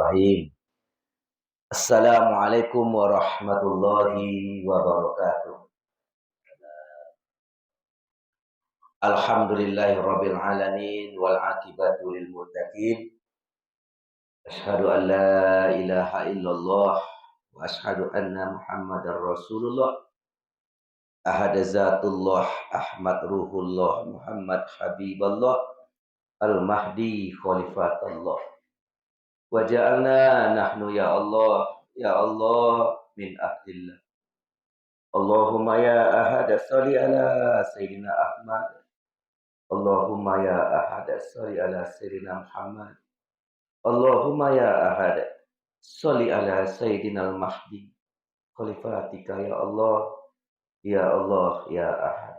Bismillahirrahmanirrahim. Assalamualaikum warahmatullahi wabarakatuh. Alhamdulillahirabbil alamin wal aqibatu lil muttaqin. Asyhadu an la ilaha illallah wa asyhadu anna Muhammadar Rasulullah. Ahad zatullah Ahmad ruhullah Muhammad habiballah al-mahdi khalifatullah. Wa ja'alna nahnu ya Allah min ahlillah. Allahumma ya ahad sholli ala sayyidina Ahmad. Allahumma ya ahad sholli ala sayyidina Muhammad. Allahumma ya ahad sholli ala sayyidina al-mahdi khalifatika ya Allah ya Allah ya ahad.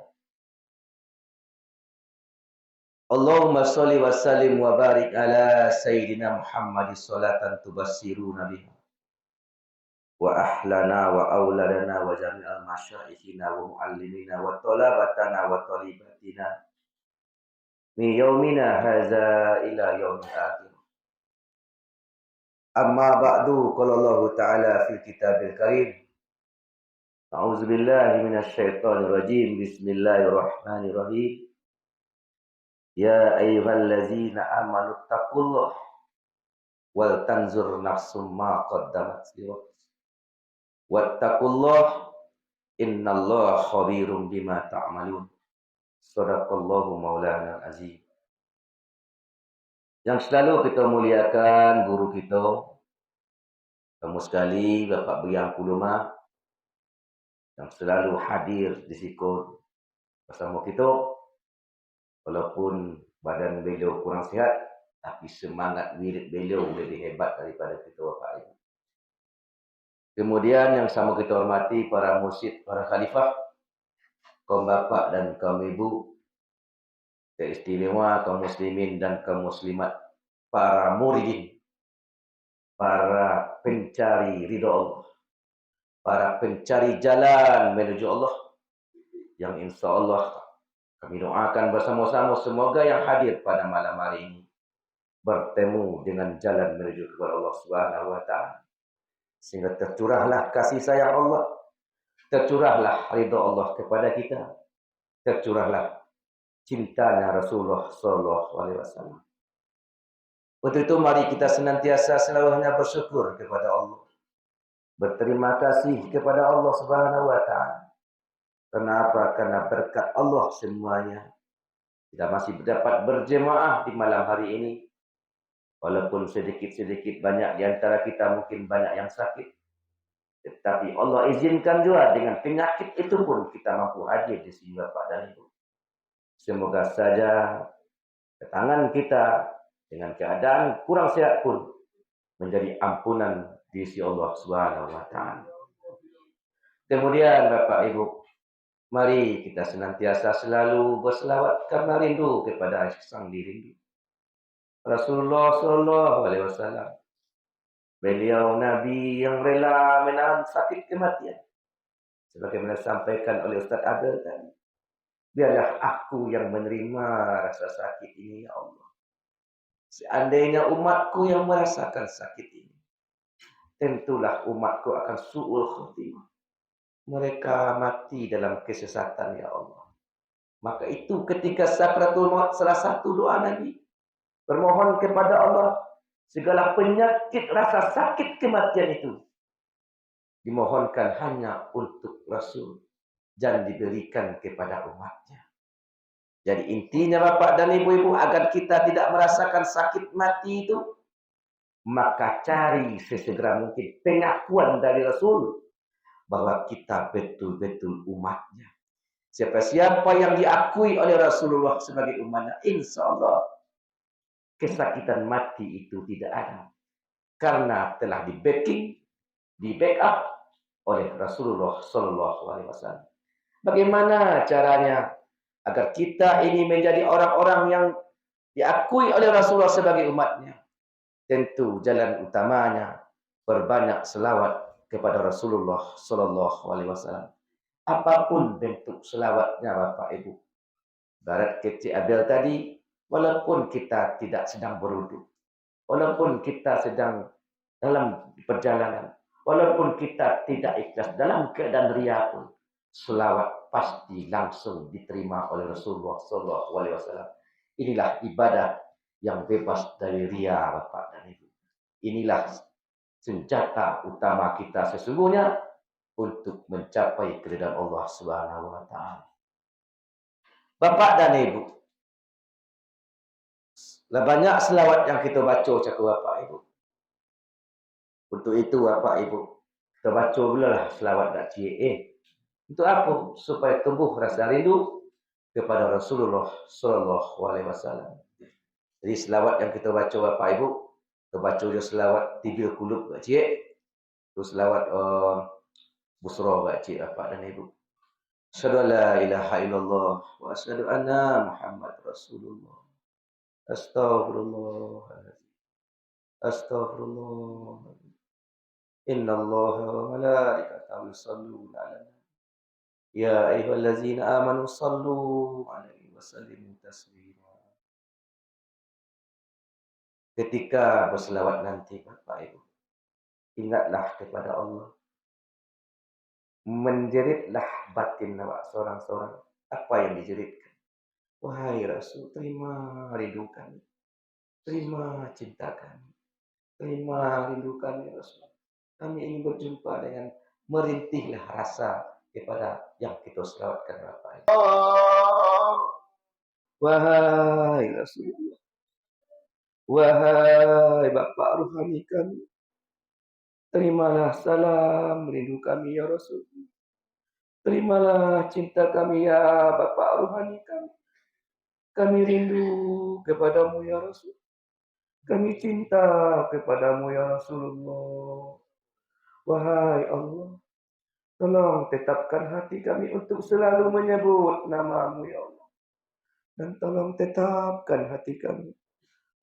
Allahumma sholli wa sallim wa barik ala sayyidina Muhammad sholatan tubassiruna biha wa ahlana wa auladana wa jami'al masyaikhina wa muallimina wa talabatana wa talibatina min yaumina hadza ila yaumil akhir. Amma ba'du, qala Allah ta'ala fil kitabil karim. A'udzu billahi minasy syaithanir rajim. Bismillahirrahmanirrahim. Ya ayyuhallazina amanu taqullaha wal tanzur nafsum ma qaddamat liwaqt. Wattaqullaha innallaha khabirum bima ta'malun. Shadaqallahu maulana azim. Yang selalu kita muliakan guru kita, kamu sekali, Bapak Biang Kuluma, yang selalu hadir di situ bersama kita, walaupun badan beliau kurang sihat, tapi semangat wirid beliau lebih hebat daripada kita Bapak Ibu. Kemudian yang sama kita hormati para mursyid, para khalifah, kaum bapak dan kaum ibu, teristimewa kaum muslimin dan kaum muslimat, para muridin, para pencari ridha Allah, para pencari jalan menuju Allah, yang insya Allah kami doakan bersama-sama semoga yang hadir pada malam hari ini bertemu dengan jalan menuju kepada Allah Subhanahu wa taala, sehingga tercurahlah kasih sayang Allah, tercurahlah ridha Allah kepada kita, tercurahlah cintanya Rasulullah sallallahu alaihi wasallam. Untuk itu mari kita senantiasa selalu hanya bersyukur kepada Allah, berterima kasih kepada Allah Subhanahu wa taala. Kenapa? Karena berkat Allah semuanya kita masih dapat berjemaah di malam hari ini. Walaupun sedikit-sedikit banyak di antara kita mungkin banyak yang sakit, tetapi Allah izinkan juga dengan penyakit itu pun kita mampu hadir di sini Bapak dan Ibu. Semoga saja ketangan kita dengan keadaan kurang sehat pun menjadi ampunan di sisi Allah Subhanahu wa taala. Kemudian Bapak Ibu, mari kita senantiasa selalu berselawat karena rindu kepada sang dirindu Rasulullah sallallahu alaihi wasallam. Beliau Nabi yang rela menahan sakit kematian. Sebagaimana disampaikan oleh Ustaz Abel tadi. Biarlah aku yang menerima rasa sakit ini ya Allah. Seandainya umatku yang merasakan sakit ini, tentulah umatku akan su'ul khotimah. Mereka mati dalam kesesatan ya Allah. Maka itu ketika sakratul maut salah satu doa Nabi bermohon kepada Allah, segala penyakit rasa sakit kematian itu dimohonkan hanya untuk Rasul dan diberikan kepada umatnya. Jadi intinya Bapak dan Ibu-Ibu, agar kita tidak merasakan sakit mati itu, maka cari sesegera mungkin pengakuan dari Rasul bahwa kita betul-betul umatnya. Siapa-siapa yang diakui oleh Rasulullah sebagai umatnya, insya Allah kesakitan mati itu tidak ada. Karena telah di backup oleh Rasulullah Sallallahu Alaihi Wasallam. Bagaimana caranya agar kita ini menjadi orang-orang yang diakui oleh Rasulullah sebagai umatnya? Tentu jalan utamanya berbanyak selawat kepada Rasulullah Sallallahu Alaihi Wasallam. Apapun bentuk selawatnya Bapak Ibu. Barat kecil Abel tadi, walaupun kita tidak sedang berwudu, walaupun kita sedang dalam perjalanan. Walaupun kita tidak ikhlas dalam keadaan ria pun, selawat pasti langsung diterima oleh Rasulullah Sallallahu Alaihi Wasallam. Inilah ibadah yang bebas dari ria, Bapak dan Ibu. Inilah senjata utama kita sesungguhnya untuk mencapai keridhaan Allah Subhanahu Wa Taala. Bapak dan Ibu, banyak selawat yang kita baca cakap Bapak Ibu. Untuk itu Bapak Ibu, kita baca pula lah selawat dak cie. Untuk apa? Supaya tumbuh rasa rindu kepada Rasulullah Sallallahu Alaihi Wasallam. Jadi selawat yang kita baca Bapak Ibu, kita baca je selawat tibil kulub dak cie. Terus selawat busra dak cie Bapak dan Ibu. Asyhadu an la ilaha illallah wa asyhadu anna Muhammad Rasulullah. Astagfirullah. Astagfirullah. Innallaha wa malaikatahu yusholluna 'alan nabi. Ya ayyuhallazina amanu shallu 'alaihi wa sallimu taslima. Ketika berselawat nanti Bapak Ibu, ingatlah kepada Allah. Menjeritlah batin awak seorang-seorang. Apa yang dijeritkan? Wahai Rasul, terima rindu kami. Terima cinta kami. Terima rindu kami Rasul. Kami ingin berjumpa dengan merintihlah rasa kepada yang kita selawatkan Bapak Ibu. Wahai Rasulullah. Wahai Bapak Ruhani kami. Terimalah salam rindu kami ya Rasul. Terimalah cinta kami ya Bapak Ruhani kami. Kami rindu kepadamu ya Rasul. Kami cinta kepadamu ya Rasulullah. Wahai Allah, tolong tetapkan hati kami untuk selalu menyebut namamu ya Allah. Dan tolong tetapkan hati kami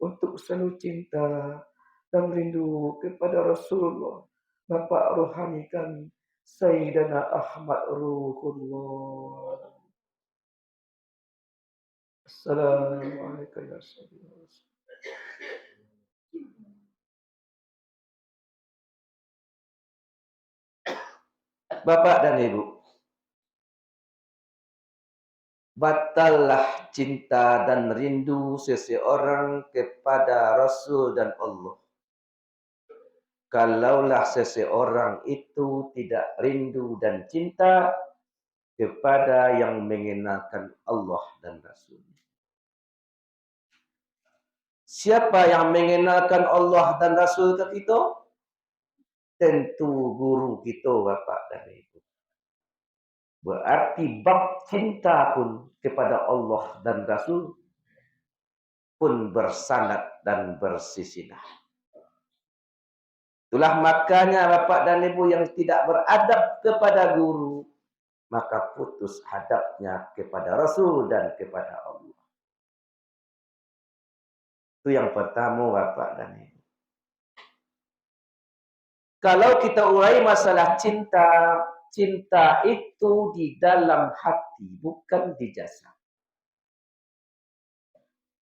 untuk selalu cinta dan rindu kepada Rasulullah, Bapak Rohani kami, Sayyidina Ahmad Ruhullah. Assalamualaikum warahmatullahi wabarakatuh. Bapak dan Ibu, batallah cinta dan rindu seseorang kepada Rasul dan Allah. Kalaulah seseorang itu tidak rindu dan cinta kepada yang mengenalkan Allah dan Rasul. Siapa yang mengenalkan Allah dan Rasul ke kita? Tentu guru kita, Bapak dan Ibu. Berarti bab cinta pun kepada Allah dan Rasul pun bersanad dan bersisinah. Itulah makanya Bapak dan Ibu yang tidak beradab kepada guru, maka putus hadapnya kepada Rasul dan kepada Allah. Itu yang pertama Bapak dan Ibu. Kalau kita urai masalah cinta, cinta itu di dalam hati, bukan di jasad.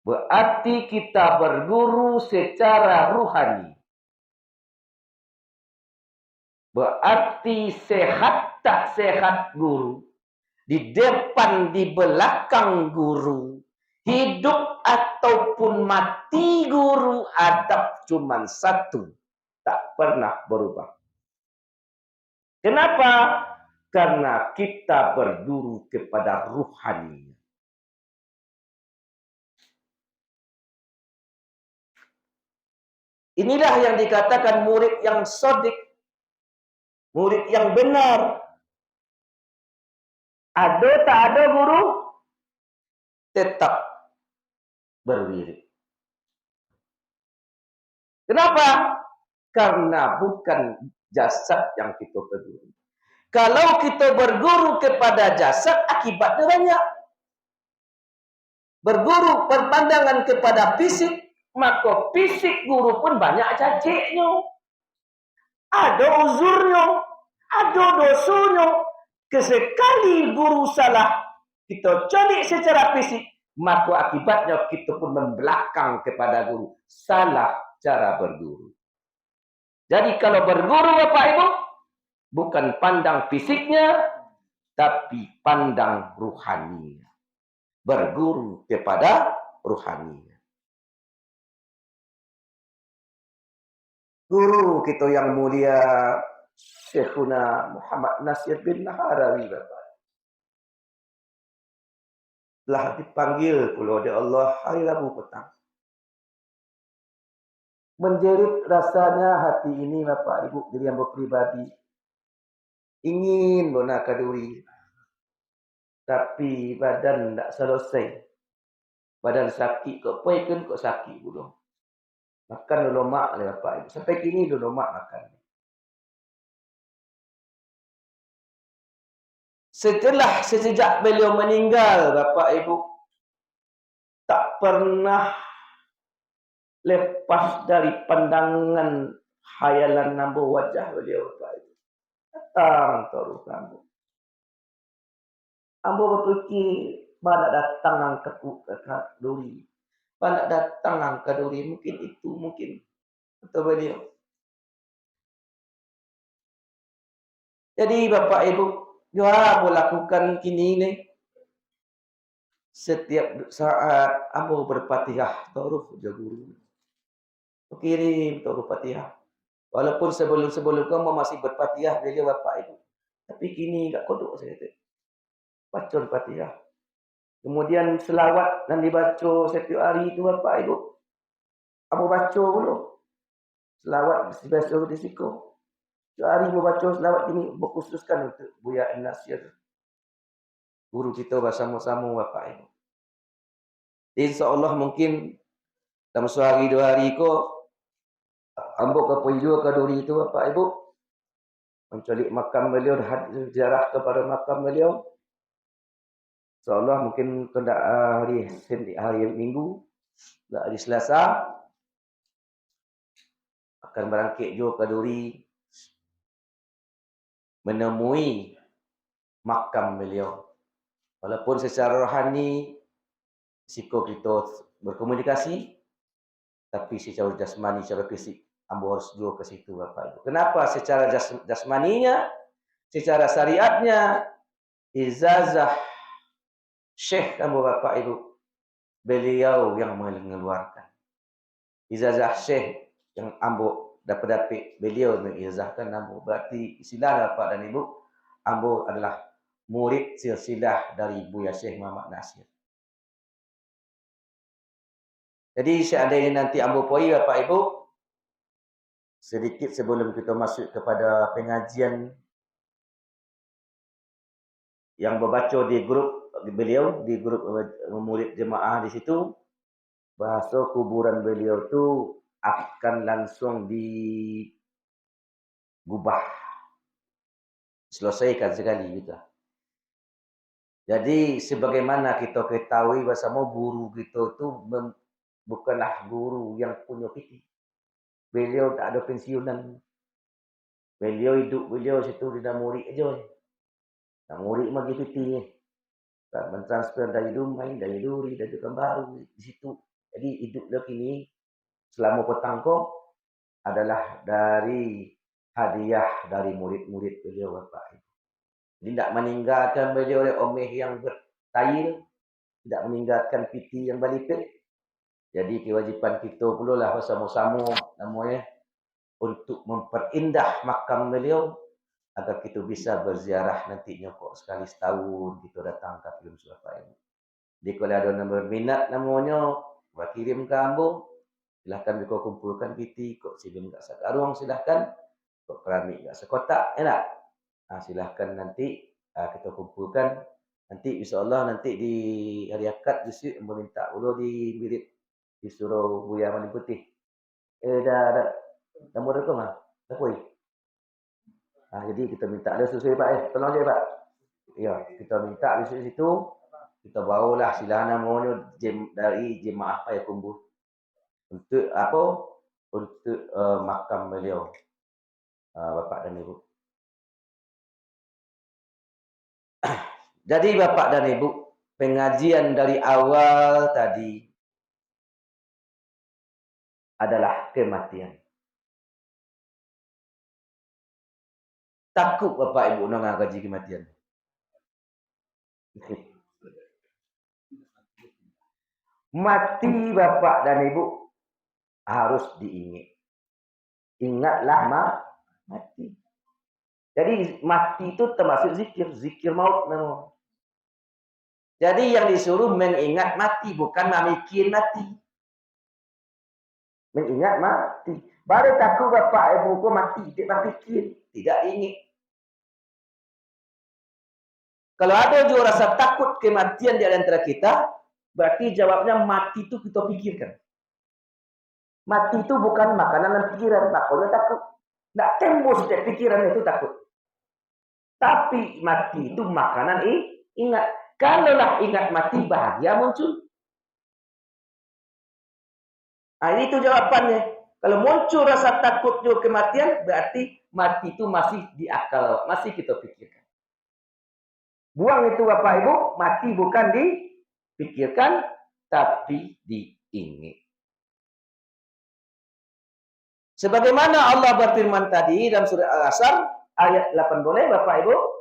Berarti kita berguru secara ruhani. Berarti sehat tak sehat guru. Di depan, di belakang guru. Hidup ataupun mati guru, adab cuma satu. Tak pernah berubah. Kenapa? Karena kita berguru kepada ruhani. Inilah yang dikatakan murid yang sodik. Murid yang benar. Ada tak ada guru? Tetap berwirid. Kenapa? Karena bukan jasad yang kita berguru. Kalau kita berguru kepada jasad, akibatnya banyak. Berguru berpandangan kepada fisik, maka fisik guru pun banyak caciknya. Ada uzurnya, ada dosanya. Kesekali guru salah, kita cari secara fisik, maka akibatnya kita pun membelakang kepada guru. Salah cara berguru. Jadi kalau berguru Bapak Ibu, bukan pandang fisiknya, tapi pandang ruhaninya. Berguru kepada ruhaninya. Guru kita yang mulia Syekhuna Muhammad Nasir bin Naharawi Bapak, telah dipanggil oleh Allah hari Rabu petang. Menjerit rasanya hati ini Bapak Ibu diri yang pribadi. Ingin bona kaduri. Tapi badan tak selesai. Badan sakit kok poiken kok sakit belum. Makan dulu mak le Bapak Ibu. Sampai kini dulu mak makan. Sejak beliau meninggal Bapak Ibu, tak pernah lepas dari pandangan hayalan nambuh wajah beliau Bapak Ibu. Datang terus nambuh. Ambo berpikir pada datang angkat duri. Pada datang angkat duri. Mungkin itu, mungkin. Betul beliau. Jadi Bapak Ibu, ya Ambo lakukan kini ini. Setiap saat Ambo berfatihah. Taruh guru. Kirim taruh fatihah. Walaupun sebelum kamu masih berfatihah beliau Bapak Ibu. Tapi kini tak kodok saya itu. Baca fatihah. Kemudian selawat yang dibaca setiap hari itu Bapak Ibu. Apa baca dulu. Selawat biasa di siku. Setiap hari membaca selawat ini berkhususkan untuk Buya Nasir. Guru kita bersama-sama Bapak Ibu. InsyaAllah mungkin dalam sehari dua hari ko ambo ke Puidu ke Duri itu Bapak Ibu. Mencari makam beliau, ziarah kepada makam beliau. InsyaAllah mungkin kena hari Minggu, hari Selasa, akan berangkit juga ke Duri menemui makam beliau. Walaupun secara rohani siko kita berkomunikasi, tapi secara jasmani, secara fisik, ambo harus juga ke situ Bapak Ibu. Kenapa? Secara jasmaninya, secara syariatnya, ijazah Syekh ambo Bapak Ibu, beliau yang mengeluarkan. Ijazah Syekh yang ambo dapat beliau mengijazahkan ambo. Berarti istilah Bapak dan Ibu, ambo adalah murid silsilah dari Buya Syekh Muhammad Nasir. Jadi seandainya nanti ambo poi Bapak Ibu, sedikit sebelum kita masuk kepada pengajian yang berbaca di grup beliau, di grup murid jemaah di situ, bahasa kuburan beliau itu akan langsung digubah, selesaikan sekali gitu. Jadi sebagaimana kita ketahui bersama guru kita itu bukanlah guru yang punya piti. Beliau tak ada pensiunan. Beliau hidup beliau situ di murid aja. Nah, murid mah gitu piti. Tak mentransfer dari Dumai, dari Duri, dari Pekanbaru di situ. Jadi hidup dia kini selama petang kok adalah dari hadiah dari murid-murid beliau Bapak Ibu. Jadi tidak meninggalkan beliau oleh omeh yang bertail, tidak meninggalkan piti yang balipir. Jadi kewajipan kita pula lah bersama-sama namanya untuk memperindah makam beliau agar kita bisa berziarah nantinya kok sekali setahun kita datang ke film Bapak Ibu. Jadi kalau ada nombor minat namanya, buat kirim ke ambo, silahkan kau kumpulkan piti, kok sibin kat sakarung silahkan, kok keramik kat sekotak, enak. Nah, silahkan nanti kita kumpulkan. Nanti insyaAllah nanti di hari akad justru meminta ulo di mirip disuruh Buya Mani Putih. Dah nombor itu mah, dah pui. Jadi kita minta ada susu Pak, tolong je Pak. Ya, kita minta di situ. Kita bawalah silahan namanya dari jemaah Payakumbuh untuk apa? Untuk makam beliau, Bapak dan Ibu. Jadi Bapak dan Ibu, pengajian dari awal tadi adalah kematian. Takut Bapak Ibu dengan gaji kematian. Mati Bapak dan Ibu harus diingat. Ingatlah mati. Jadi mati itu termasuk zikir maut namanya. Jadi yang disuruh mengingat mati, bukan memikir mati. Mengingat mati. Baru takut Bapak Ibu kok mati, tidak pikir, tidak ingat. Kalau ada juga rasa takut kematian di antara kita, berarti jawabnya mati itu kita pikirkan. Mati itu bukan makanan dan pikiran, makanya takut. Tidak tembus dari pikiran itu takut. Tapi mati itu makanan ingat. Kalaulah ingat mati, bahagia muncul. Nah, itu jawabannya. Kalau muncul rasa takut juga kematian, berarti mati itu masih di akal, masih kita pikirkan. Buang itu Bapak Ibu, mati bukan dipikirkan, tapi diingat. Sebagaimana Allah berfirman tadi dalam surah Al-Asr ayat 8 boleh Bapak Ibu?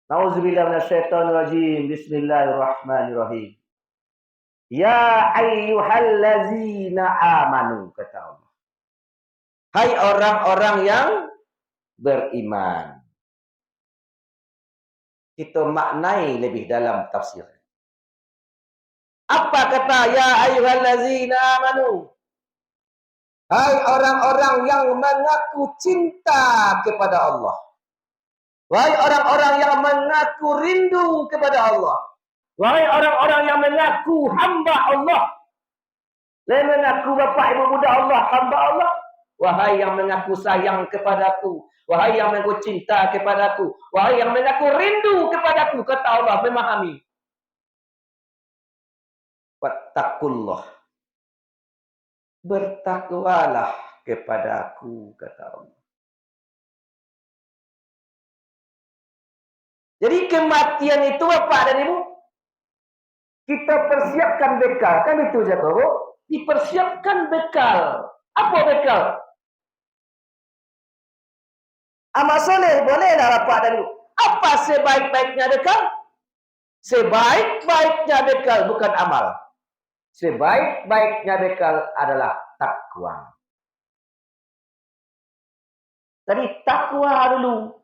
Nauzubillahi minasyaitonir rajim. Bismillahirrahmanirrahim. Ya ayyuhallazina amanu, kata Allah. Hai orang-orang yang beriman. Kita maknai lebih dalam tafsir. Apa kata ya ayyuhallazina amanu? Hai orang-orang yang mengaku cinta kepada Allah. Wahai orang-orang yang mengaku rindu kepada Allah. Wahai orang-orang yang mengaku hamba Allah. Yang mengaku Bapak Ibu muda Allah, hamba Allah. Wahai yang mengaku sayang kepadaku. Wahai yang mengaku cinta kepadaku. Wahai yang mengaku rindu kepadaku. Kata Allah, memahami. Wattaqullah. Bertakwalah kepada aku, kata Allah. Jadi kematian itu Bapak dan Ibu, kita persiapkan bekal. Kan itu Jakobo? Dipersiapkan bekal. Apa bekal? Amal soleh bolehlah Bapak dan Ibu. Apa sebaik-baiknya bekal? Sebaik-baiknya bekal bukan amal. Sebaik-baiknya bekal adalah takwa. Tadi takwa dulu.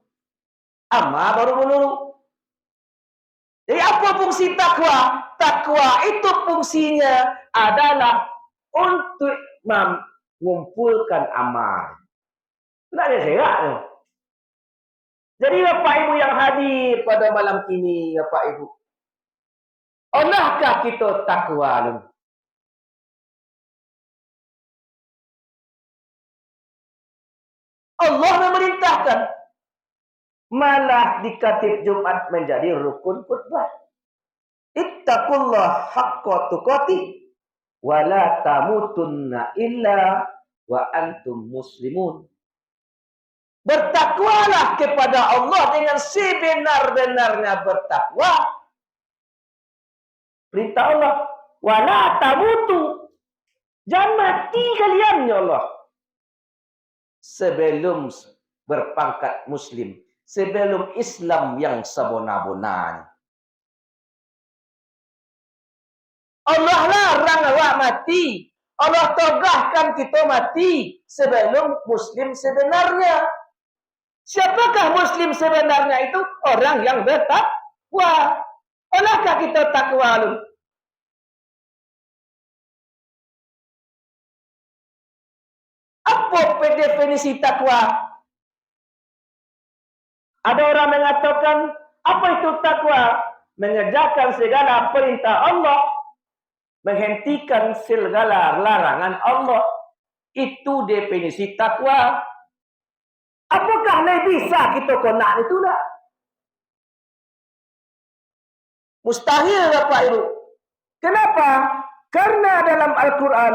Amal baru dulu. Jadi apa fungsi takwa? Takwa itu fungsinya adalah untuk mengumpulkan amal. Tidak ada serak. Jadi Bapak Ibu yang hadir pada malam ini, Bapak Ibu. Onahkah kita takwa dulu? Allah memerintahkan. Malah di Khatib Jumat menjadi rukun khutbah. Ittaqullah haqqa tuqatih wa la tamutunna illa wa antum muslimun. Bertakwalah kepada Allah dengan sebenar-benarnya bertakwa. Perintah Allah, wa la tamutu. Jangan mati kalian ya Allah. Sebelum berpangkat muslim. Sebelum Islam yang sebona-bonanya. Allah larang awak mati. Allah togahkan kita mati sebelum muslim sebenarnya. Siapakah muslim sebenarnya itu? Orang yang bertakwa. Onahkah kita takwa dulu? Apa definisi takwa? Ada orang mengatakan, apa itu takwa? Mengerjakan segala perintah Allah, menghentikan segala larangan Allah. Itu definisi takwa. Apakah bisa kita konak itu tak? Mustahil Bapak Ibu. Kenapa? Karena dalam Al-Quran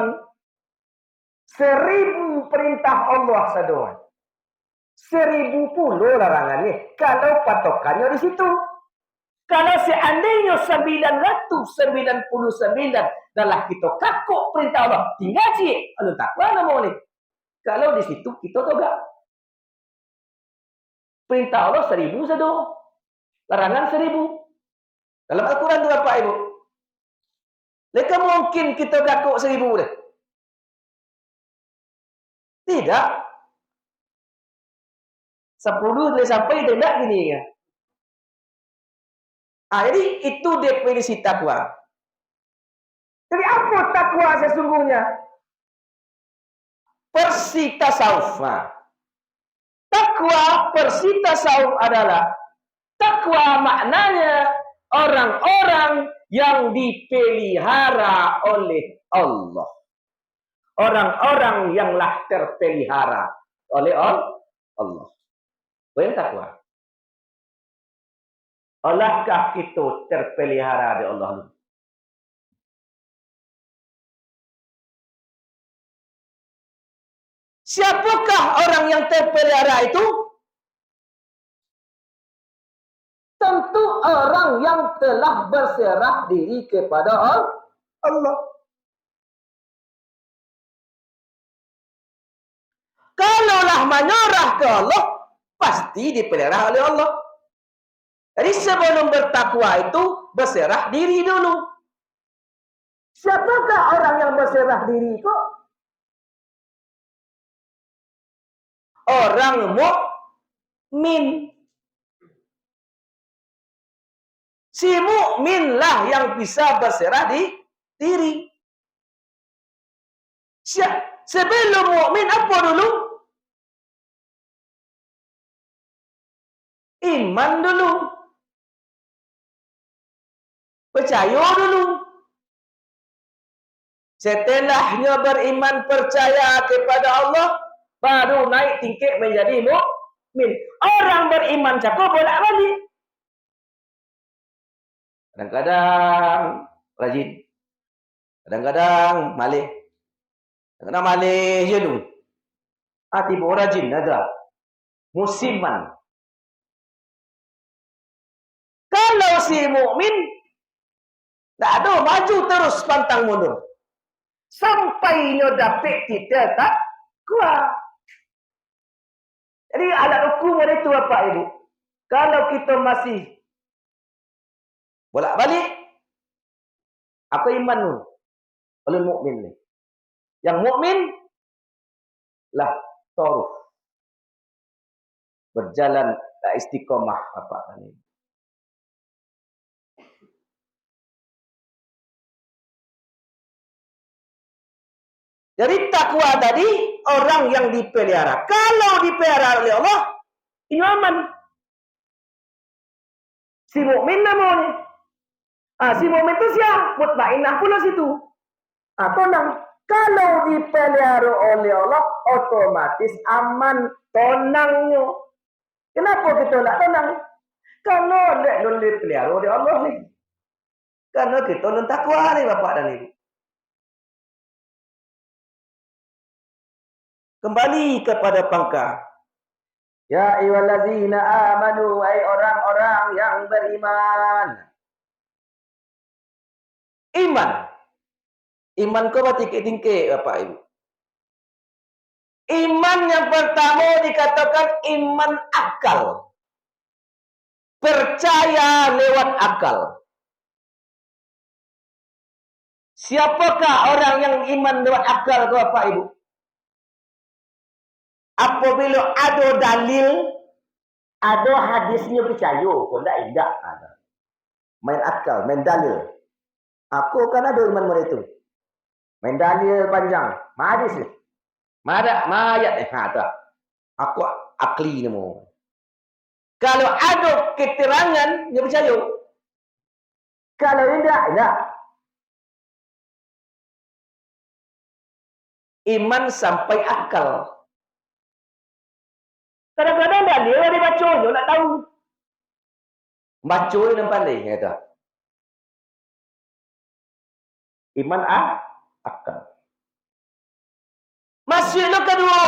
1000 perintah Allah sadoan. 1000 puluh larangannya. Kalau patokannya di situ. Kalau seandainya 999 adalah kita kakuk perintah Allah. Tinggal cik. Aduh takwa nama ni. Kalau di situ kita toga. Perintah Allah 1000 sado. Larangan 1000. Dalam Al-Quran itu Bapak Ibu. Leka mungkin kita gakuk 1000 deh. Tidak. 10 boleh sampai tidak gini ya. Jadi itu definisi takwa. Jadi apa takwa sesungguhnya? Persi tasawuf. Takwa persi tasawuf adalah takwa maknanya orang-orang yang dipelihara oleh Allah. Orang-orang yang lah terpelihara oleh Allah. Bukan takwa. Allahkah kita terpelihara oleh Allah? Siapakah orang yang terpelihara itu? Tentu orang yang telah berserah diri kepada Allah. Kalaulah menyerah ke Allah, pasti dipelihara oleh Allah. Jadi sebelum bertakwa itu berserah diri dulu. Siapakah orang yang berserah diri kok? Orang mukmin. Si mukmin lah yang bisa berserah diri. Sebelum mukmin apa dulu? Iman dulu. Percaya dulu. Setelahnya beriman percaya kepada Allah, baru naik tingkat menjadi mukmin. Orang beriman cakap bolak-balik. Kadang-kadang rajin. Kadang-kadang malih. Kadang-kadang malih je dulu. Tiba rajin ada. Musiman. Kalau si mukmin tak ada, maju terus pantang mundur. Sampai nyo dapat kita tak kuat. Jadi alat hukum itu Bapak Ibu. Kalau kita masih bolak-balik, apa iman nu? Oleh mukmin ni. Yang mukmin lah taruh. Berjalan istiqomah apa ini. Jadi takwa tadi orang yang dipelihara. Kalau dipelihara oleh Allah, ini aman. Si mukmin namanya. Si mukmin itu siapa? Mutmainnah pula situ. Tenang. Kalau dipelihara oleh Allah, otomatis aman, tenangnya. Kenapa kita nak tenang? Kalau tidak dipelihara oleh Allah ni. Karena kita non takwa ni Bapak dan Ibu. Kembali kepada pangkal. Ya ayyuhallazina amanu, wahai orang-orang yang beriman. Iman kau tingkit-tingkit Bapak Ibu. Iman yang pertama dikatakan iman akal. Percaya lewat akal. Siapakah orang yang iman lewat akal Bapak Ibu? Apabila ada dalil, ada hadisnya percaya, kau tidak ada. Main akal, main dalil. Aku kan ada iman mereka. Main dalil panjang, hadis ni. Ayat tak. Aku akli ni mo. Kalau ada keterangan, dia percaya. Kalau tidak. Iman sampai akal. Kadang-kadang dalil dia baca, dia nak tahu. Baca yang pandai, kata. Iman akal. Masalah kedua,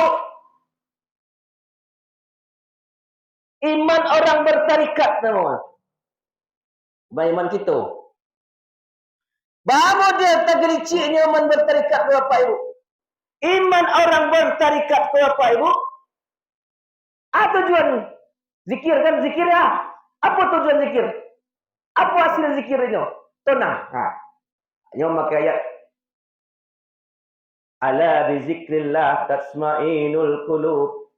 iman orang bertarikat nama. Iman kita. Bahawa dia tergericiknya iman bertarikat ke Bapak Ibu. Iman orang bertarikat ke Bapak Ibu. Apa tujuan? Zikir kan zikir ya. Apa tujuan zikir? Apa hasil zikirnya? Tenang. Nah, yang pakai ayat ala bi zikrillah tasma'inul qulub.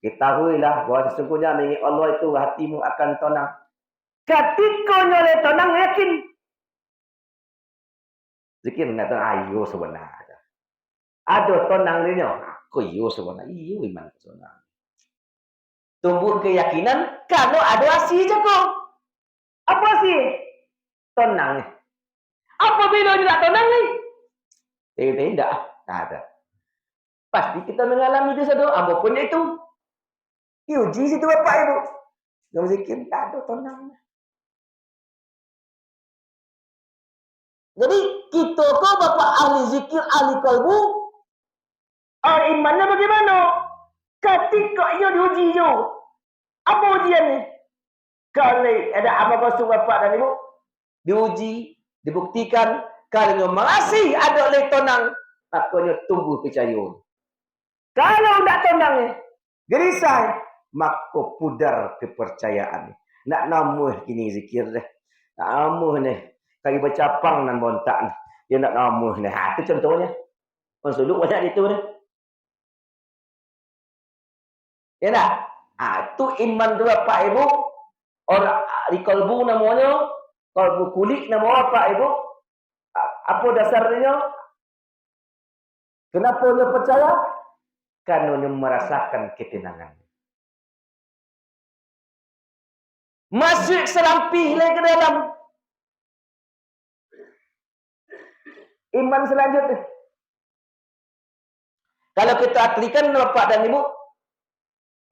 Ketahuilah bahawa sesungguhnya mengingat Allah itu hatimu akan tenang. Ketika nyoleh tenang yakin. Zikir nak tenang ayo sebenarnya. Ada tenang dia. Aku yo sebenarnya. Iyo iman tenang. Tumbuh keyakinan kalau ada hasil je kau. Apa sih? Tenang. Apa bedanya nak tenang ni? Tidak. Tak ada. Pasti kita mengalami itu satu. Apapun itu. Uji situ Bapak Ibu. Yang zikir tak ada tenang. Jadi kita kau Bapak ahli zikir, ahli kalbu. Imannya bagaimana? Ketika ia diuji je. Apa ujian ni? Kalau ada apa-apa Bapak dan Ibu. Diuji, dibuktikan. Kalau masih ada oleh tenang. Makanya tunggu percaya. Kalau tak tenang ni. Gerisah. Maka pudar kepercayaan. Nak namuh kini zikir dah. Nak namuh ni. Kaya bercapang dan bontak. Dia nak namuh ni. Itu contohnya. Orang suluk banyak itu ni. Ya tak? Itu iman tu Bapak Ibu. Orang di kalbu namanya. Kalbu kulit nama Bapak Ibu. Apa dasarnya? Kenapa dia percaya? Karena dia merasakan ketenangan. Masuk selampih lagi ke dalam. Iman selanjutnya. Kalau kita artikan Bapak dan Ibu.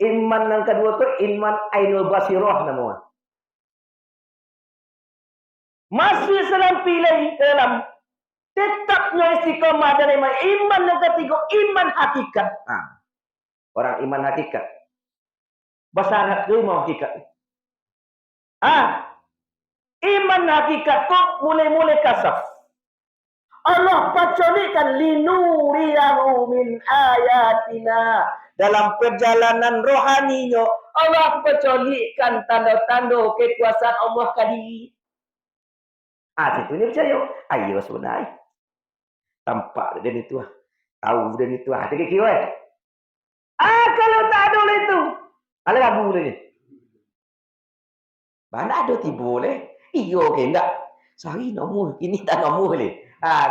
Iman yang kedua tu iman ainul basirah namanya. Masih selampih lagi ke dalam. Tetapnya istiqamah dan iman. Iman yang ketiga, iman hakikat. Orang iman hakikat. Bahasa Arab tu iman hakikat. Iman hakikat kok mulai-mulai kasaf. Allah pacolikan linuriyahu min ayatina. Dalam perjalanan rohaninya, Allah pacolikan tanda-tanda kekuasaan Allah kadi. Situ ni percaya. Ayo sebenarnya. Tampak dia itu. Tahu dia itu. Jadi kira. Kalau tak ada itu. Kalau ragu dia. Mana ada tiba boleh. Iyo ke enggak. Sehari nombor. Ini tak nombor boleh.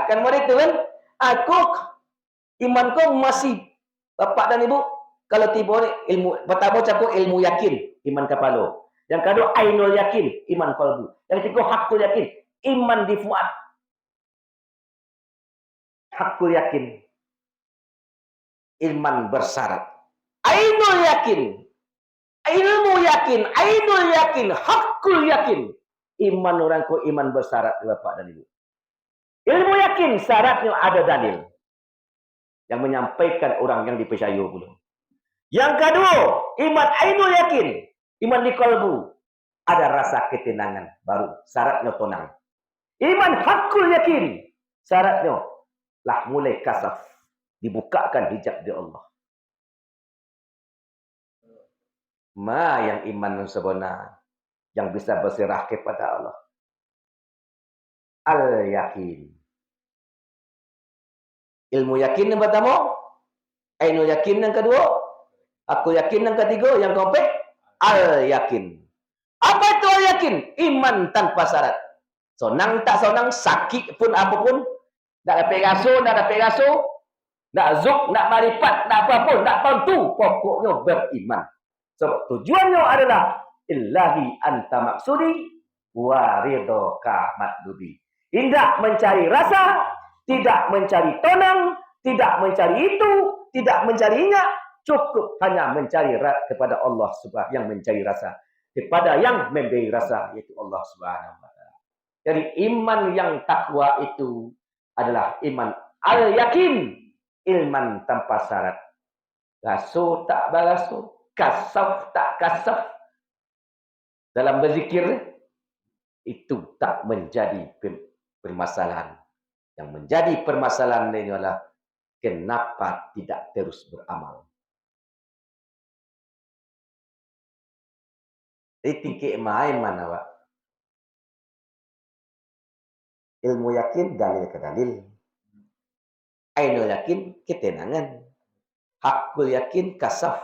Kan boleh tu kan. Kok iman kau masih. Bapak dan Ibu. Kalau tiba ni ilmu. Pertama cakap ilmu yakin. Iman kepala. Yang kedua ainul yakin. Iman kalbu. Yang ketiga hakul yakin. Iman di fuad. Hakul yakin. Iman bersyarat. Ainul yakin. Ilmu yakin. Ainul yakin. Hakul yakin. Iman orang ko iman bersyarat Bapak dan Ibu. Ilmu yakin syaratnya ada dalil. Yang menyampaikan orang yang dipercaya pula. Yang kedua, iman ainul yakin. Iman di kalbu. Ada rasa ketenangan baru. Syaratnya tenang. Iman hakul yakin. Syaratnya lah mulai kasaf. Dibukakan hijab di Allah. Yang iman yang sebenar. Yang bisa berserah kepada Allah. Al-yakin. Ilmu yakin yang pertama. Ainul yakin yang kedua. Aku yakin yang ketiga. Yang keempat. Al-yakin. Apa itu al-yakin? Iman tanpa syarat. Sonang tak sonang. Sakit pun apapun. Tak dapat rasa. Tak dapat rasa. Tak zuk. Tak marifat. Tak apa-apa. Tak tentu. Pokoknya beriman. Sebab tujuannya adalah. Illahi anta maksudi. Wa ridhoka matlubi. Tidak mencari rasa. Tidak mencari tenang. Tidak mencari itu. Tidak mencarinya. Cukup hanya mencari kepada Allah subhanahu yang mencari rasa. Kepada yang memberi rasa. Yaitu Allah subhanahu wa ta'ala. Jadi iman yang takwa itu adalah iman al-yakin. Ilman tanpa syarat. Rasu tak berasu. Kasaf tak kasaf. Dalam berzikir. Itu tak menjadi permasalahan. Yang menjadi permasalahan ini adalah kenapa tidak terus beramal. Jadi tingkik main mana, Pak? Ilmu yakin, dalil ke dalil. Ainul yakin, ketenangan. Hakul yakin, kasaf.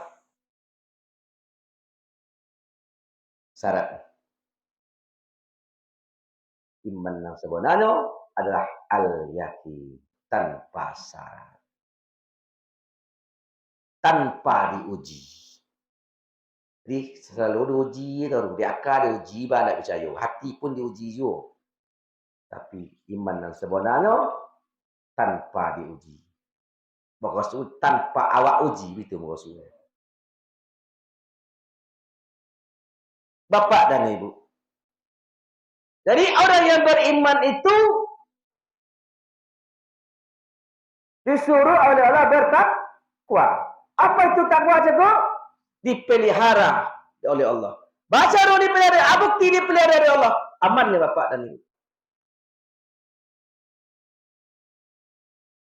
Syarat. Iman yang sebenarnya adalah al-yakin. Tanpa syarat. Tanpa diuji. Jadi selalu diuji, di akal diuji, tak percaya. Hati pun diuji juga. Tapi iman yang sebenarnya tanpa diuji. Rasul tanpa awak uji, itu Rasul. Bapak dan Ibu. Jadi orang yang beriman itu disuruh oleh Allah bertakwa. Apa itu takwa juga? Dipelihara oleh Allah. Baca roh dipelihara, bukti dipelihara oleh Allah. Aman nih Bapak dan Ibu.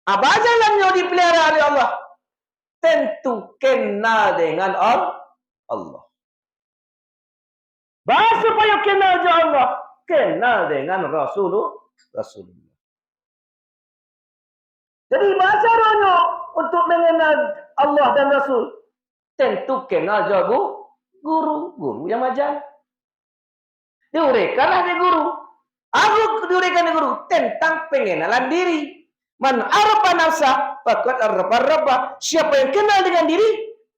Apa jalannya dipelihara oleh Allah? Tentu kenal dengan Allah. Bahasa supaya kenal dengan Allah, kenal dengan Rasulullah. Jadi bahasa rohnya untuk mengenal Allah dan Rasul, tentu kenal juga guru yang ajar. Diuraikanlah di guru. Aku diuraikan di guru tentang pengenalan diri. Man arafa nafsa faqad arafa rabbah. Siapa yang kenal dengan diri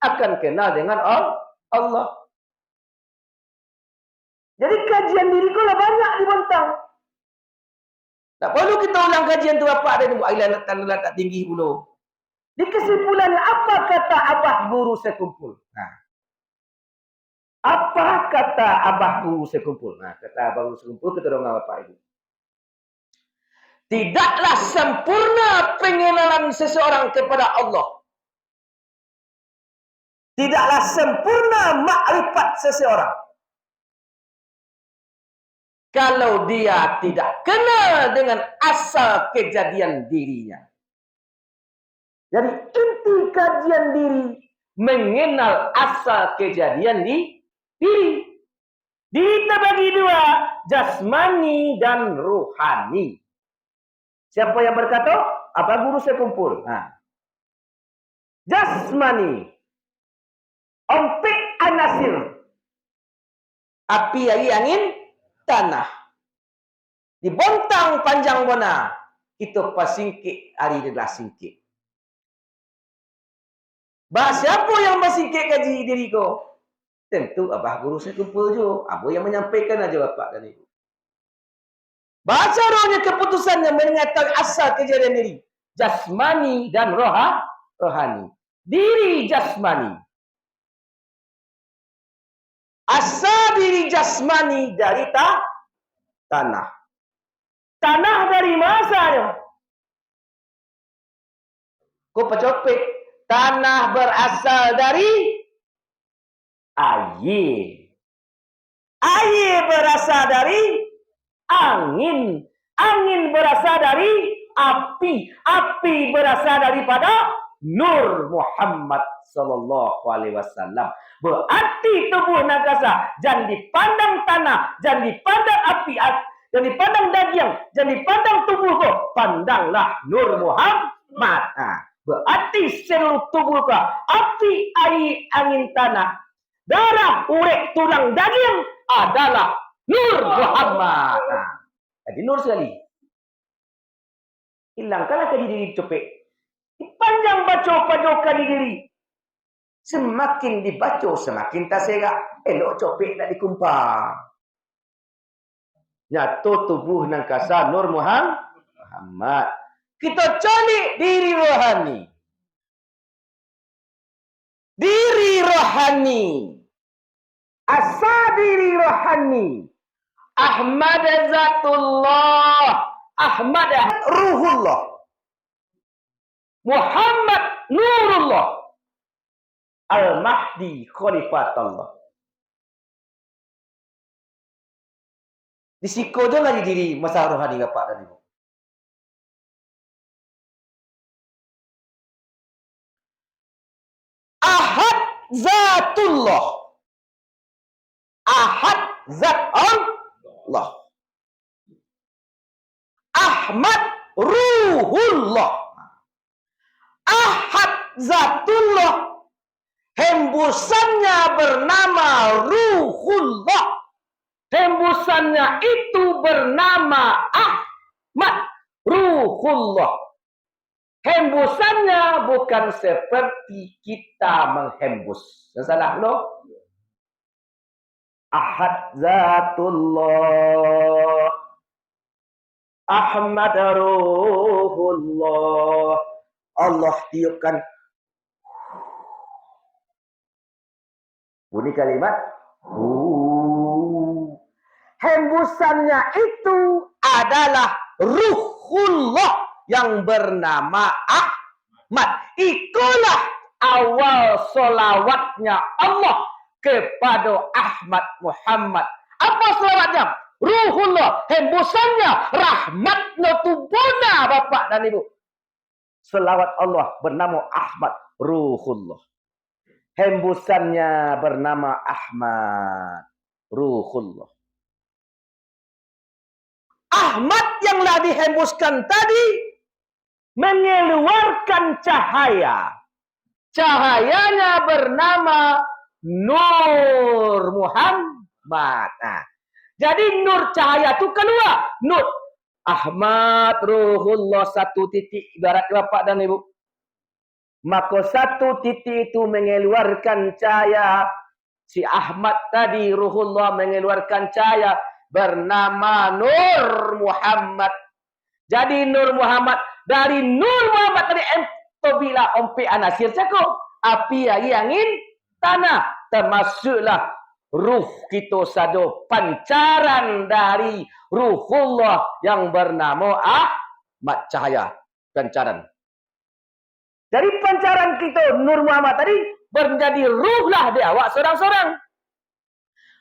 akan kenal dengan Allah. Jadi kajian diri kau lah banyak dibentang. Tak perlu kita ulang kajian tu apa ada di tanah tak tinggi dulu. Di kesimpulannya apa kata abah guru sekumpul? Nah. Apa kata abah guru sekumpul? Nah, kata abah guru sekumpul kita dong apa itu? Tidaklah sempurna pengenalan seseorang kepada Allah. Tidaklah sempurna makrifat seseorang kalau dia tidak kenal dengan asal kejadian dirinya. Jadi inti kajian diri mengenal asal kejadian diri. Diri terbagi dua, jasmani dan rohani. Siapa yang berkata? Apa guru sekumpul? Nah. Jasmani. Ompik anasir. Api, air, angin, tanah. Dibontang panjang bona. Itu pasingkik, hari adalah singkik. Bahasa siapa yang bersingkik kaji diri kau? Tentu abah guru sekumpul juga. Abu yang menyampaikan aja bapak dan ibu. Baca rohnya keputusannya mengatakan asal kejadian diri. Jasmani dan rohani. Diri jasmani. Asal diri jasmani dari tanah. Tanah dari masanya. Kau pecopek. Tanah berasal dari air. Air berasal dari angin. Angin berasal dari api. Api berasal daripada Nur Muhammad sallallahu alaihi wasallam. Berarti tubuh nagasa jangan dipandang tanah, jangan dipandang api, jangan dipandang daging, jangan dipandang tubuh kau. Pandanglah Nur Muhammad. Berarti seluruh tubuh kau, api, air, angin, tanah, darah, urek, tulang, daging adalah Nur Muhammad. Jadi nur sekali. Hilangkanlah kali diri copek. Panjang baca kali diri. Semakin dibaca, semakin terserak. Elok copek nak dikumpang. Nyata tubuh nang kasar Nur Muhammad. Kita cari diri rohani. Diri rohani. Asal diri rohani. Ahmad Zatullah. Ahmad Ruhullah. Muhammad Nurullah. Al-Mahdi Khalifatullah. Disiko je lagi diri masalah rohani Bapak dan Ibu. Ahad Zatullah. Ahad zat Allah. Ahmad ruhullah. Ahad zatullah. Hembusannya bernama ruhullah. Hembusannya itu bernama Ahmad ruhullah. Hembusannya bukan seperti kita menghembus. Salah lo? Ahad zatullah. Ahmad ruhullah. Allah tiupkan bunyi kalimat hembusannya itu adalah ruhullah yang bernama Ahmad. Itulah awal solawatnya Allah kepada Ahmad Muhammad. Apa solawatnya? Ruhullah. Hembusannya rahmatnya tubuna Bapak dan Ibu. Selawat Allah bernama Ahmad ruhullah. Hembusannya bernama Ahmad ruhullah. Ahmad yang telah dihembuskan tadi mengeluarkan cahaya. Cahayanya bernama Nur Muhammad. Nah, jadi nur cahaya itu keluar. Nur Ahmad ruhullah satu titik ibarat Bapak dan Ibu. Maka satu titik itu mengeluarkan cahaya. Si Ahmad tadi ruhullah mengeluarkan cahaya bernama Nur Muhammad. Jadi Nur Muhammad dari Nur Muhammad tadi bila ompi anasir cako api angin tanah termasuklah ruh kita sado pancaran dari ruhullah yang bernama Ahmad cahaya pancaran. Dari pancaran kita Nur Muhammad tadi menjadi ruhlah dia awak seorang-seorang.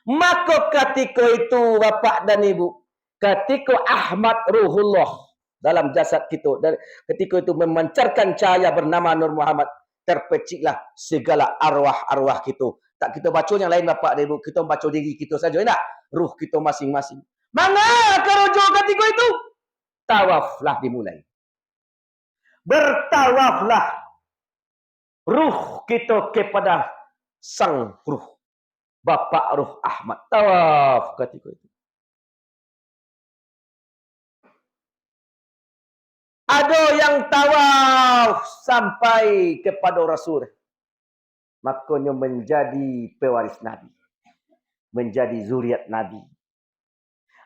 Maka ketika itu Bapak dan Ibu, ketika Ahmad ruhullah dalam jasad kita, ketika itu memancarkan cahaya bernama Nur Muhammad, terpeciklah segala arwah-arwah kita. Tak kita baca yang lain Bapak dan Ibu, kita baca diri kita saja, tak? Ruh kita masing-masing. Mana kerujuk ketika itu? Tawaflah dimulai. Bertawaflah ruh kita kepada sang ruh. Bapak Ruh Ahmad. Tawaf ketika itu. Ada yang tawaf sampai kepada Rasul. Makanya menjadi pewaris Nabi. Menjadi zuriat Nabi.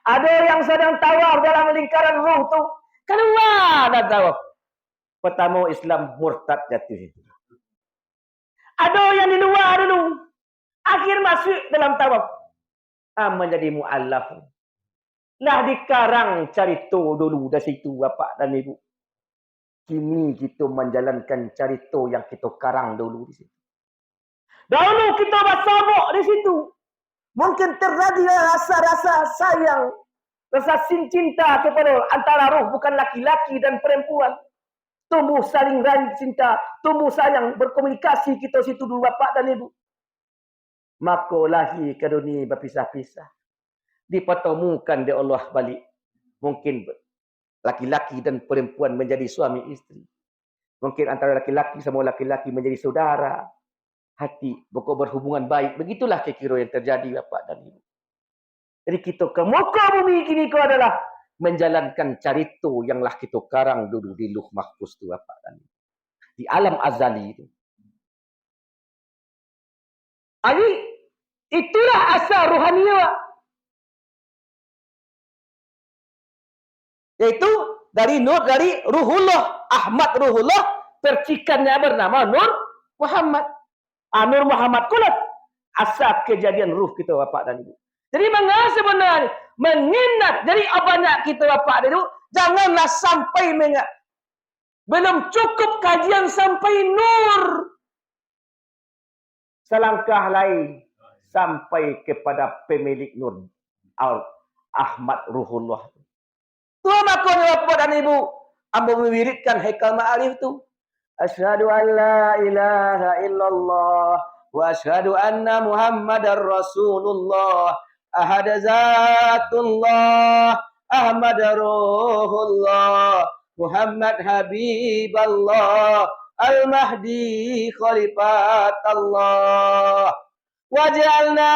Ada yang sedang tawaf dalam lingkaran ruh tu. Keluar dan tawaf. Pertama Islam murtad jatuh. Ada yang di luar dulu. Akhir masuk dalam tawaf. Menjadi mu'allaf. Lah dikarang cerita dulu dari situ Bapak dan Ibu. Kini kita menjalankan cerita yang kita karang dulu di situ. Dahulu kita bersabuk di situ. Mungkin terjadi rasa-rasa sayang. Rasa cinta kepada antara roh bukan laki-laki dan perempuan. Tumbuh saling cinta. Tumbuh sayang. Berkomunikasi kita situ dulu Bapak dan Ibu. Maka lahir ke dunia berpisah-pisah. Dipertemukan oleh Allah balik. Mungkin laki-laki dan perempuan menjadi suami isteri. Mungkin antara laki-laki sama laki-laki menjadi saudara. Hati berhubungan baik. Begitulah kira-kira yang terjadi Bapak dan Ibu. Jadi kita ke muka bumi kini itu adalah menjalankan cerita yanglah kita karang dulu di Luh Mahfuz itu Bapak dan Ibu. Di alam azali itu. Jadi itulah asal rohaniah. Yaitu dari Nur, dari Ruhullah. Ahmad Ruhullah. Percikannya bernama Nur Muhammad. Nur Muhammad kulat. Asal kejadian ruh kita Bapak dan Ibu. Jadi mengapa sebenarnya mengingat dari banyak kita Bapak dan Ibu. Janganlah sampai mengingat. Belum cukup kajian sampai Nur. Selangkah lain. Sampai kepada pemilik Nur. Ahmad Ruhullah. Itu makanya Bapak dan Ibu. Amba mewiridkan haikal ma'arif itu. Asyhadu an la ilaha illallah wa asyhadu anna Muhammadar Rasulullah. Ahad zatullah, Ahmad ruhullah, Muhammad habiballah, Al-Mahdi khalifatullah. Waj'alna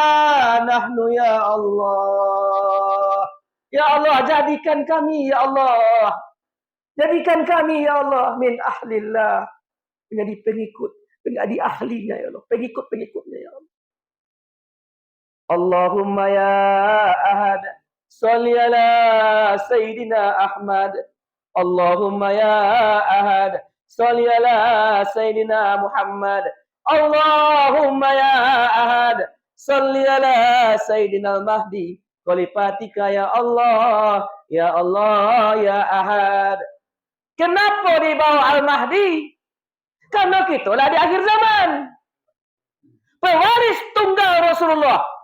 nahnu ya Allah. Ya Allah, jadikan kami ya Allah. Jadikan kami ya Allah min ahlillah. Menjadi pengikut, menjadi ahlinya ya Allah. Pengikut-pengikutnya ya Allah. Allahumma ya ahad, salli ala Sayyidina Ahmad. Allahumma ya ahad, salli ala Sayyidina Muhammad. Allahumma ya ahad, salli ala Sayyidina Al-Mahdi khalifatika ya Allah, ya Allah, ya ahad. Kenapa dibawa Al-Mahdi? Karena kitalah di akhir zaman. Pewaris tunggal Rasulullah.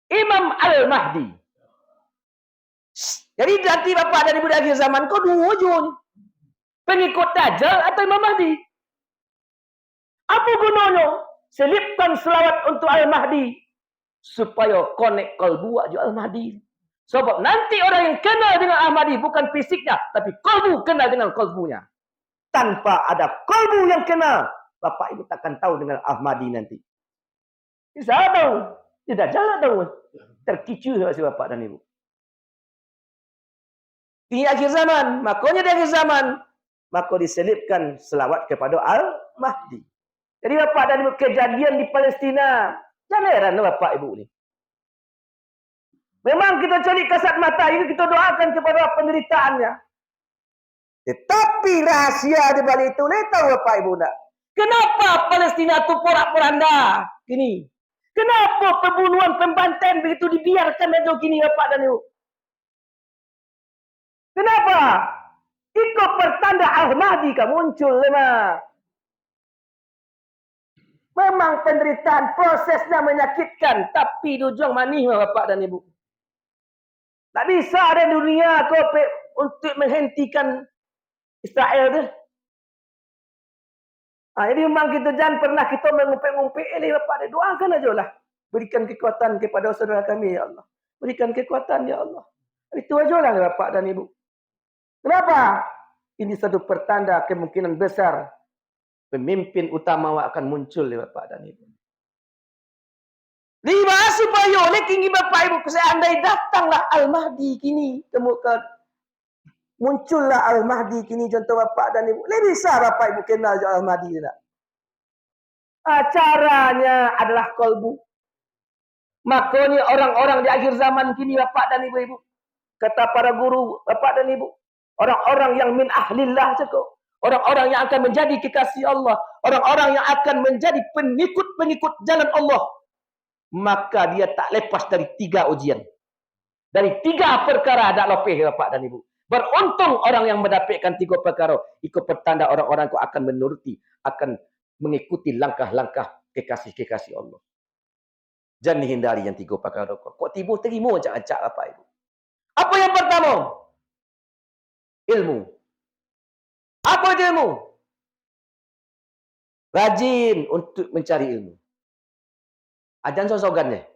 Imam Al-Mahdi. Jadi nanti Bapak dan Ibu di akhir zaman kau dua ujung. Pengikut Dajjal atau Imam Mahdi? Apa gunanya? Selipkan selawat untuk Al-Mahdi. Supaya connect kalbu aja Al-Mahdi. Sebab nanti orang yang kenal dengan Al-Mahdi bukan fisiknya, tapi kalbu kenal dengan kalbunya. Tanpa ada kalbu yang kenal, Bapak Ibu takkan tahu dengan Al-Mahdi nanti. Bisa tahu. Tidak jalan tahu. Terkicu si Bapak dan Ibu. Di akhir zaman, makanya di akhir zaman, maka diselipkan selawat kepada Al-Mahdi. Jadi Bapak dan Ibu, kejadian di Palestina, jangan heran Bapak Ibu ini. Memang kita cari kasat mata ini, kita doakan kepada penderitaannya. Tetapi rahasia di balik itu, tahu Bapak Ibu tak? Kenapa Palestina itu porak-poranda? Gini. Kenapa pembunuhan, pembantaian begitu dibiarkan aja gini Bapak dan Ibu? Kenapa? Ikut pertanda Al-Mahdi kan muncul memang. Memang penderitaan prosesnya menyakitkan, tapi tujuan manis Bapak dan Ibu. Tak bisa ada dunia kau untuk menghentikan Israel tu. Jadi memang kita jangan pernah kita mengumpik-ngumpik ini Bapak dan doakan aja lah. Berikan kekuatan kepada saudara kami ya Allah. Berikan kekuatan ya Allah. Itu aja lah Bapak dan Ibu. Kenapa? Ini satu pertanda kemungkinan besar pemimpin utama akan muncul ya Bapak dan Ibu. Lima supaya oleh tinggi Bapak Ibu seandainya datanglah Al-Mahdi kini temukan muncullah Al-Mahdi kini contoh Bapak dan Ibu. Lebih bisa Bapak Ibu kenal Al-Mahdi tidak? Caranya adalah kalbu. Makanya orang-orang di akhir zaman kini Bapak dan Ibu-ibu, kata para guru Bapak dan Ibu, orang-orang yang min ahlillah cukup. Orang-orang yang akan menjadi kekasih Allah, orang-orang yang akan menjadi pengikut-pengikut jalan Allah. Maka dia tak lepas dari 3 ujian. Dari 3 perkara tak lepih Bapak dan Ibu. Beruntung orang yang mendapatkan 3 perkara. Ikut pertanda orang-orang yang akan menuruti, akan mengikuti langkah-langkah kekasih-kekasih Allah. Jangan dihindari yang 3 perkara. Kok tiba terima acak-acak Bapak Ibu. Apa yang pertama? Ilmu. Apa itu ilmu? Rajin untuk mencari ilmu. Ajan sosogannya.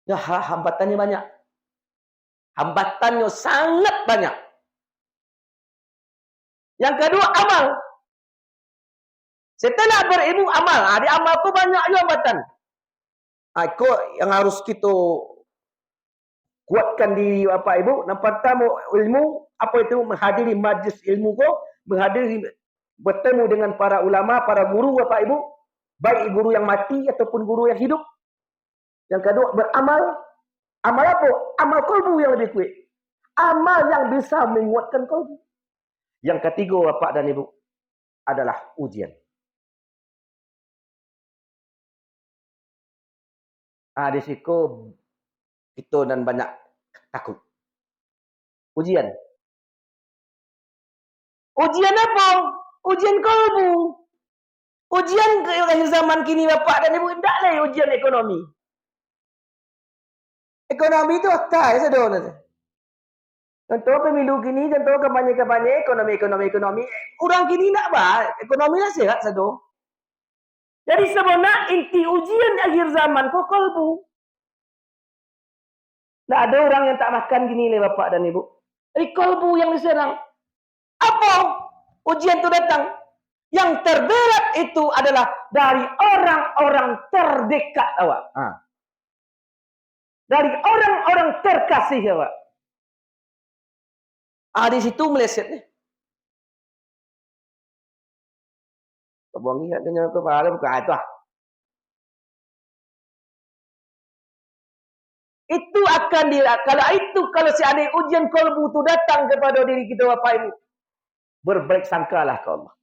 Ya, hambatannya banyak. Hambatannya sangat banyak. Yang kedua, amal. Setelah berilmu, amal. Di amal itu banyak juga hambatan. Itu yang harus kita kuatkan diri Bapak Ibu. Yang pertama, ilmu. Apa itu? Menghadiri majlis ilmu kau. Menghadiri, bertemu dengan para ulama, para guru Bapak Ibu. Baik guru yang mati ataupun guru yang hidup. Yang kedua, beramal. Amal apa? Amal kalbu yang lebih kuat. Amal yang bisa menguatkan kalbu. Yang ketiga, Bapak dan Ibu, adalah ujian. Di situ kita dan banyak takut. Ujian. Ujian apa? Ujian kalbu. Ujian ke akhir zaman kini Bapak dan Ibu, tidaklah ujian ekonomi. Ekonomi itu tak, saudara. Contoh pemilu gini, contoh kampanye-kampanye, ekonomi. Orang kini nak bah, ekonomi lah sehat sado. Jadi sebenarnya inti ujian akhir zaman kok kolbu. Tak ada orang yang tak makan gini nih bapak dan ibu. Jadi kolbu yang diserang. Apa ujian itu datang? Yang terberat itu adalah dari orang-orang terdekat awak. Dari orang-orang terkasih awak. Di situ melesetnya. Kebong ingat dengan kepala bukan itu. Itu akan kalau seandainya ujian kolbu itu datang kepada diri kita Bapak Ibu, berbaik sangkalah ke Allah.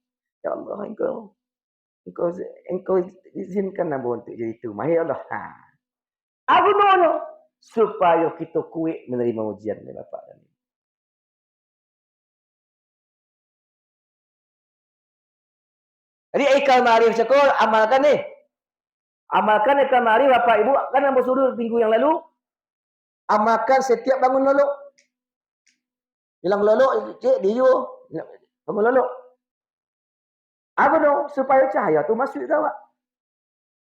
Ya Allah, engkau izinkan nama untuk jadi itu. Mahir Allah. Aku mohon supaya kita kuat menerima ujian ni Bapak dan Ibu. Jadi ikal mari sekolah amalkan ni. Amalkan ikal mari Bapak Ibu kan yang bersuruh minggu yang lalu. Amalkan setiap bangun lolok. Bilang lolok, cik, dia bangun lolok. Apa dong? Supaya cahaya tu masuk ke awak.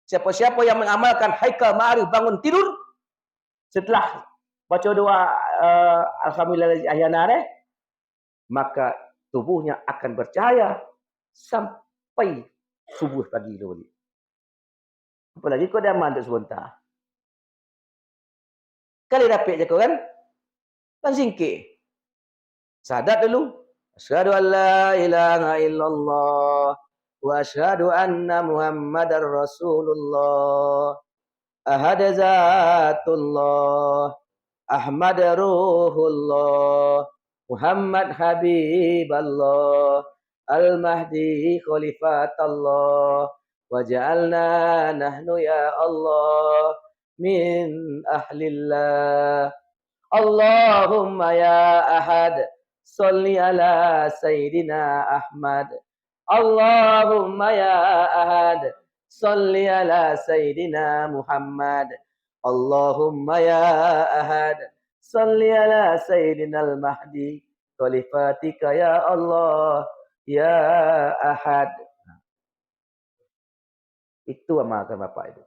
Siapa-siapa yang mengamalkan haikal ma'arif bangun tidur, setelah baca doa Alhamdulillah ahyana maka tubuhnya akan bercahaya sampai subuh pagi dulu. Apalagi kau dah mandek sebentar. Kali dapat je kau kan singkir. Sadat dulu. Asyhadu an la ilaha illallah wa asyhadu anna Muhammadar Rasulullah. Ahad zatullah. Ahmad ruhullah. Muhammad habiballah. Al-Mahdi khalifatullah. Waj'alna nahnu ya Allah min ahlillah. Allahumma ya ahad salli ala sayyidina Ahmad. Allahumma ya ahad salli ala sayyidina Muhammad. Allahumma ya ahad salli ala sayyidina al-Mahdi khalifatika ya Allah ya ahad. Itu amalkan Bapak Ibu.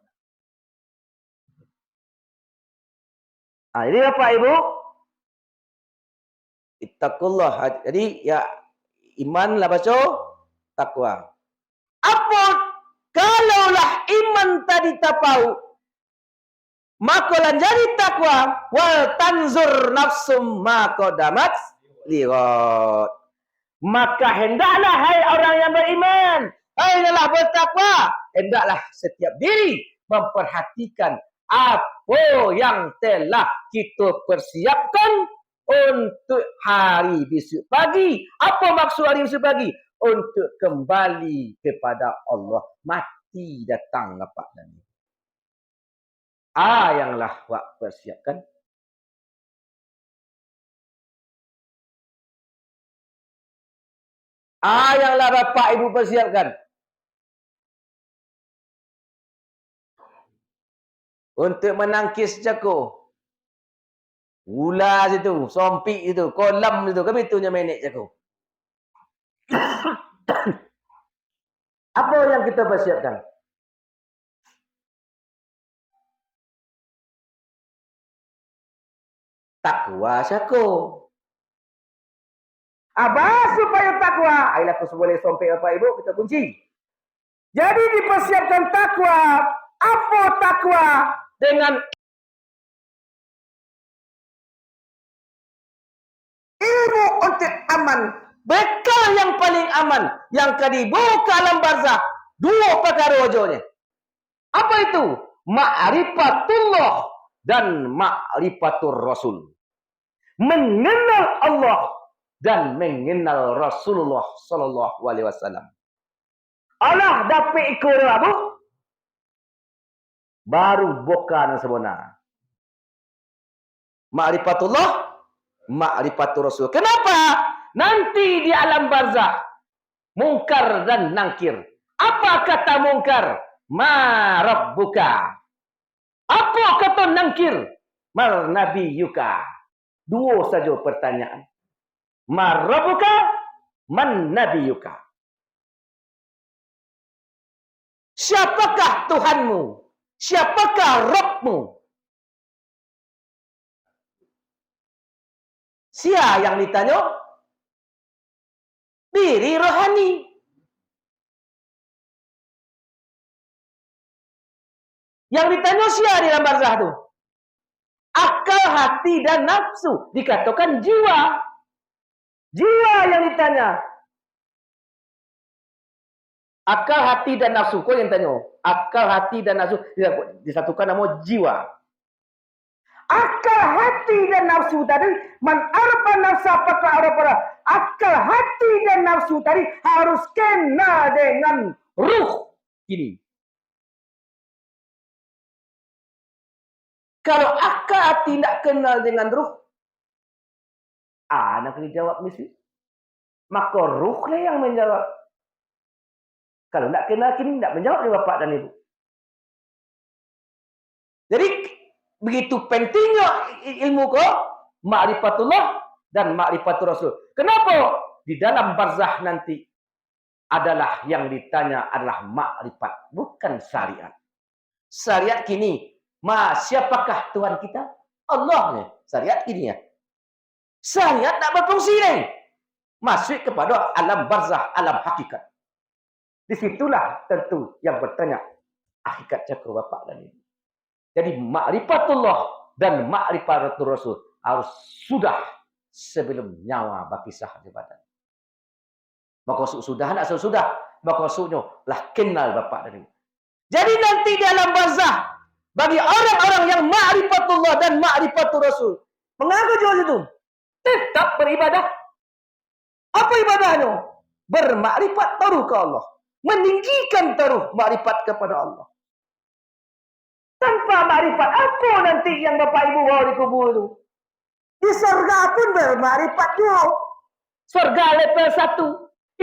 Jadi Bapak Ibu, ittaqullah. Jadi ya iman lah baca takwa. Apa kalaulah iman tadi tapau, maka lan jadi takwa wal tanzur nafsum ma qadamat lirat. Maka hendaklah hai orang yang beriman, hendaklah bertakwa, hendaklah setiap diri memperhatikan apa yang telah kita persiapkan untuk hari besok pagi. Apa maksud hari besok pagi? Untuk kembali kepada Allah. Mati datang Bapak dan Ibu. Yanglah wak persiapkan. Yanglah Bapak Ibu persiapkan. Untuk menangkis jago. Ular situ, sompik itu, kolam itu, kami itunya menek jago. Apa yang kita persiapkan? Takwa jago. Apa supaya takwa? Ayolah aku boleh sompik Bapak Ibu, kita kunci. Jadi dipersiapkan takwa. Apa takwa? Dengan ilmu untuk aman, bekal yang paling aman yang dibuka alam barzah. Dua perkara wajahnya. Apa itu? Ma'rifatullah dan ma'rifatur Rasul. Mengenal Allah dan mengenal Rasulullah sallallahu alaihi wasallam. Allah dapat ikut Abu baru bukan sebenar. Ma'rifatullah, ma'rifatur Rasul. Kenapa? Nanti di alam barzah mungkar dan nangkir. Apa kata mungkar? Ma rabbuka. Apa kata nangkir? Mar nabiyuka. Dua saja pertanyaan. Ma rabbuka, man nabiyuka. Siapakah Tuhanmu? Siapakah Rabbmu? Sia yang ditanya? Diri rohani. Yang ditanya sia di dalam barzah itu? Akal, hati, dan nafsu. Dikatakan jiwa. Jiwa yang ditanya. Akal, hati, dan nafsu. Kau yang tanya. Akal, hati, dan nafsu. Disatukan nama jiwa. Akal, hati, dan nafsu tadi. Man arfa nafsa apakah arfa. Akal, hati, dan nafsu tadi harus kena dengan ruh. Ini. Kalau akal, hati tidak kenal dengan ruh. Nak kena jawab mesti. Maka ruhlah yang menjawab. Kalau tidak kenal kini tidak menjawab oleh bapak dan ibu. Jadi begitu pentingnya ilmu kau ma'rifatullah dan ma'rifatur Rasul. Kenapa? Di dalam barzah nanti adalah yang ditanya adalah ma'rifat, bukan syariat. Syariat kini, siapakah Tuhan kita? Allah ni. Syariat kini ya. Syariat tak berfungsi ni. Masuk kepada alam barzah, alam hakikat. Disitulah tentu yang bertanya hakikat cakra bapak dan ibu. Jadi ma'rifatullah dan ma'rifatur Rasul harus sudah sebelum nyawa berpisah di badan. Maka sudah nak sudah, maka sudah lah kenal bapak dan ibu. Jadi nanti dalam barzah bagi orang-orang yang ma'rifatullah dan ma'rifatur Rasul, mengapa jual itu? Tetap beribadah. Apa ibadahnya? Bermakrifat taruh ke Allah. Meninggikan taruh makrifat kepada Allah. Tanpa makrifat, apa nanti yang bapak ibu bawa di kubur itu? Di surga pun bermakrifat juga. Surga level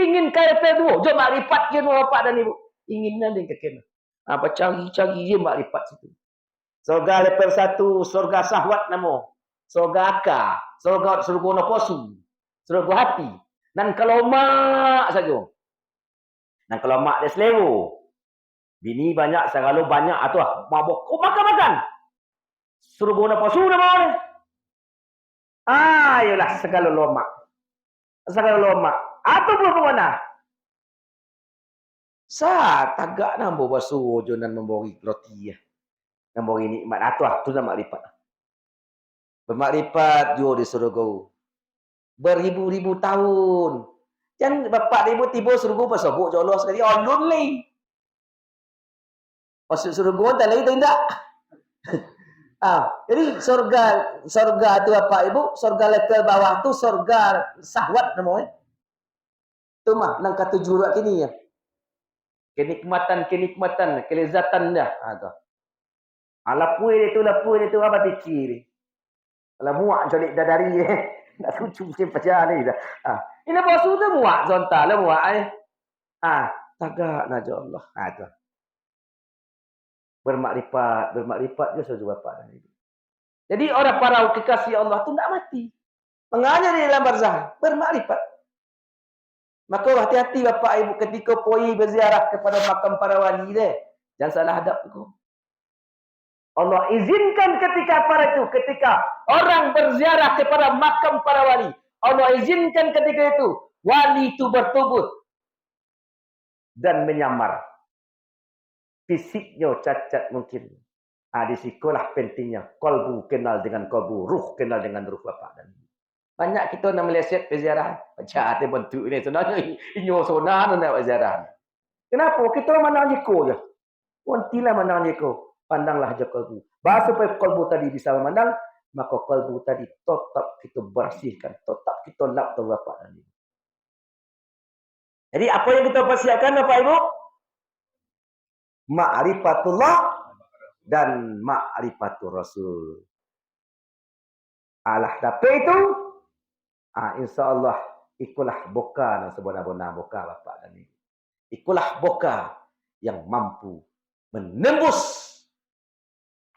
1. Ingin ke level 2. Jom makrifat je bapak dan ibu. Ingin nanti kekena. Apa cari-cari je makrifat situ. Surga level 1. Surga sahwat nama. Surga akal. Surga nafasu. Surga hati. Dan kalau mak saja. Dan kalau mak dia selero. Bini banyak, segala banyak. Atau mabuk. Oh, makan-makan. Surga nafasu nama dia. Ayolah segala lomak. Segala lomak. Atau pun mana? Tagak nambo basuh jonan membori roti ya. Membori nikmat. Itu nama makrifat. Bermakrifat jo di surga. Beribu-ribu tahun. Jangan bapak ibu tiba surga pasal buk jolos sekali. Ondun ni. Masuk surga tak lagi tidak. Jadi surga tu bapak ibu, surga level bawah tu surga sahwat namanya. Tu mah nang kata jurak kini ya. Kenikmatan, kelezatan dah. Tu. Lapui itu apa fikir. Kalau muak jolik dadari nak cucu macam pasal ni dah. Ini bos tu muak zonta lah muak eh. Tagak naja Allah. Tu. Bermakrifat dia saja bapak dan ibu. Jadi orang para kekasih Allah tu tak mati. Mengajar di dalam barzah, bermakrifat. Maka hati-hati bapak ibu ketika pergi berziarah kepada makam para wali dia. Jangan salah hadap tu. Allah izinkan ketika orang berziarah kepada makam para wali. Allah izinkan ketika itu wali itu bertobat dan menyamar. Fisiknya cacat mungkin. Di sikolah pentingnya kalbu kenal dengan kalbu, ruh kenal dengan ruh bapak dan ibu. Banyak kita nak meleset berziarah. Macam ada bentuk ini. Sebenarnya inyo sonah nak berziarah. Kenapa? Kita mandang jeko je. Wantilah mandang jeko. Pandanglah je kalbu. Bahasa supaya kalbu tadi bisa memandang, maka kalbu tadi tetap kita bersihkan, tetap kita lap bapak dan ibu. Jadi apa yang kita persiapkan bapak ibu? Ma'rifatullah dan ma'rifatur Rasul. Tapi itu, insyaAllah ikulah boka dan sebenar-benar boka bapak dan ibu. Ikulah boka yang mampu menembus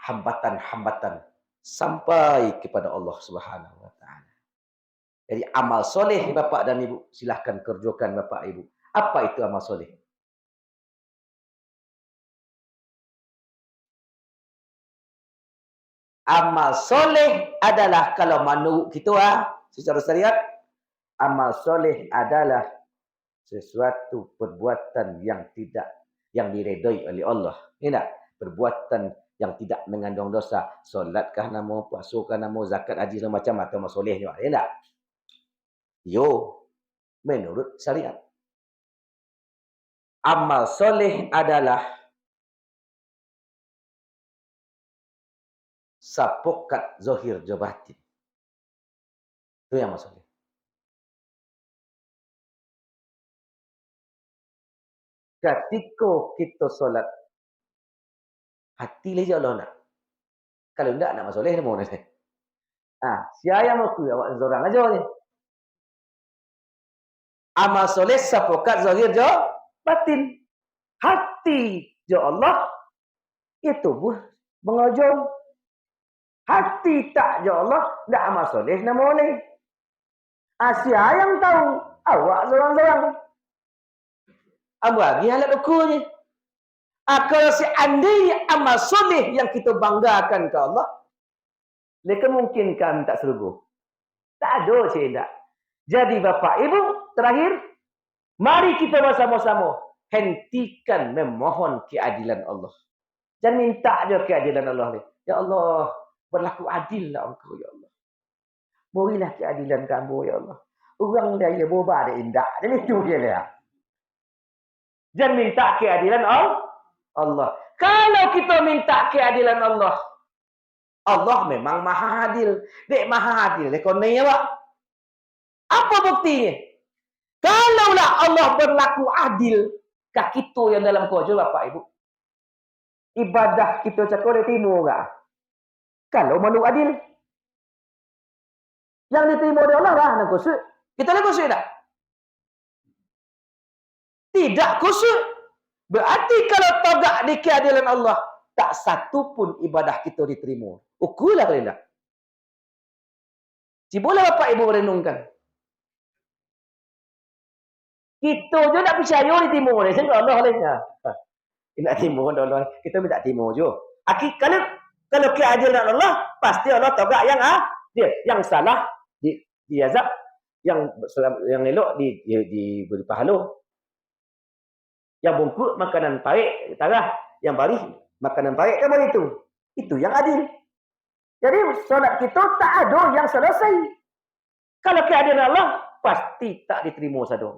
hambatan-hambatan sampai kepada Allah Subhanahu wa taala. Jadi amal soleh Bapak dan Ibu, silahkan kerjakan Bapak Ibu. Apa itu amal soleh? Amal soleh adalah kalau menurut kita secara syariat, amal soleh adalah sesuatu perbuatan yang diredai oleh Allah. Ini tak? Perbuatan yang tidak mengandung dosa. Solatkah nama, puasakah nama, zakat, haji segala macam atau amal soleh juga. Ya tak? Yo, menurut syariat. Amal soleh adalah sapokat zahir jo batin. Itu yang amal soleh. Ketika kita solat, hati leja Allah nak. Kalau tidak nak amal soleh, dia mau nak. Siapa mau aku awak seorang aja ni. Amal soleh sapokat zahir jo batin. Hati jo Allah, ya tubuh mengajung. Hati tak jo Allah, tak amal soleh nama boleh. Siapa yang tahu? Awak seorang-seorang. Bagi halat ukurnya. Kalau seandainya amal soleh yang kita banggakan ke Allah, dia kemungkinkan tak serbu. Tak ada tidak. Jadi Bapak Ibu, terakhir, mari kita bersama-sama hentikan memohon keadilan Allah. Jangan minta je keadilan Allah ni. Ya Allah, berlaku adillah engkau ya Allah. Berilah keadilan kamu ya Allah. Orang dia boba dia indah. Jadi itu dia dia. Jangan minta keadilan Allah. Kalau kita minta keadilan Allah, Allah memang maha adil. Dek maha adil. Dek kau ni apa? Apa buktinya? Kalaulah Allah berlaku adil, kah kita yang dalam kuasa Bapak Ibu. Ibadah kita cakap dia timur tak? Kalau malu adil. Yang diterima oleh Allah lah nak kusut. Kita nak kusut tak? Tidak kusut. Berarti kalau tagak di keadilan Allah, tak satu pun ibadah kita diterima. Ukurlah boleh tak? Cibulah Bapak Ibu merenungkan. Kita je nak percaya di timur ni. Sebab Allah lainnya. Nak timur Allah. Kita minta timur je. Kalau keadilan Allah, pasti Allah tagak yang salah diazab, yang elok diberi pahala. Yang bungkuk makanan baik, tarah. Yang baris makanan baik kan begitu. Itu yang adil. Jadi solat kita tak ada yang selesai. Kalau keadilan Allah, pasti tak diterima satu.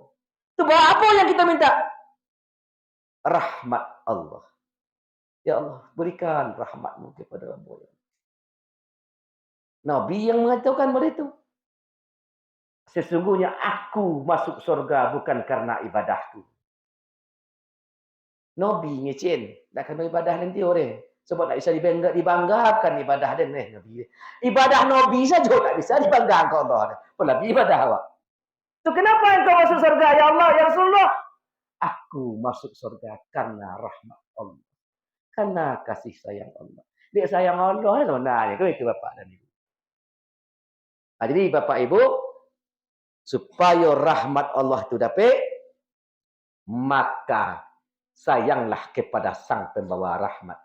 Itu apa yang kita minta? Rahmat Allah. Ya Allah, berikan rahmatmu kepada hamba. Nabi yang mengatakan begitu. Sesungguhnya aku masuk surga bukan karena ibadahku. Nabi ngecen, nak kena ibadah nanti orang. Sebab tak bisa dibanggakan ibadah dia Nabi. Ibadah Nabi saja tak bisa dibanggakan Allah. Apalagi ibadah awak. Tu kenapa engkau masuk surga ya Allah ya Rasulullah? Aku masuk surga karena rahmat Allah. Karena kasih sayang Allah. Dia sayang Allah sebenarnya. Itu Bapak dan Ibu. Jadi Bapak Ibu, supaya rahmat Allah itu dapat, maka sayanglah kepada sang pembawa rahmat,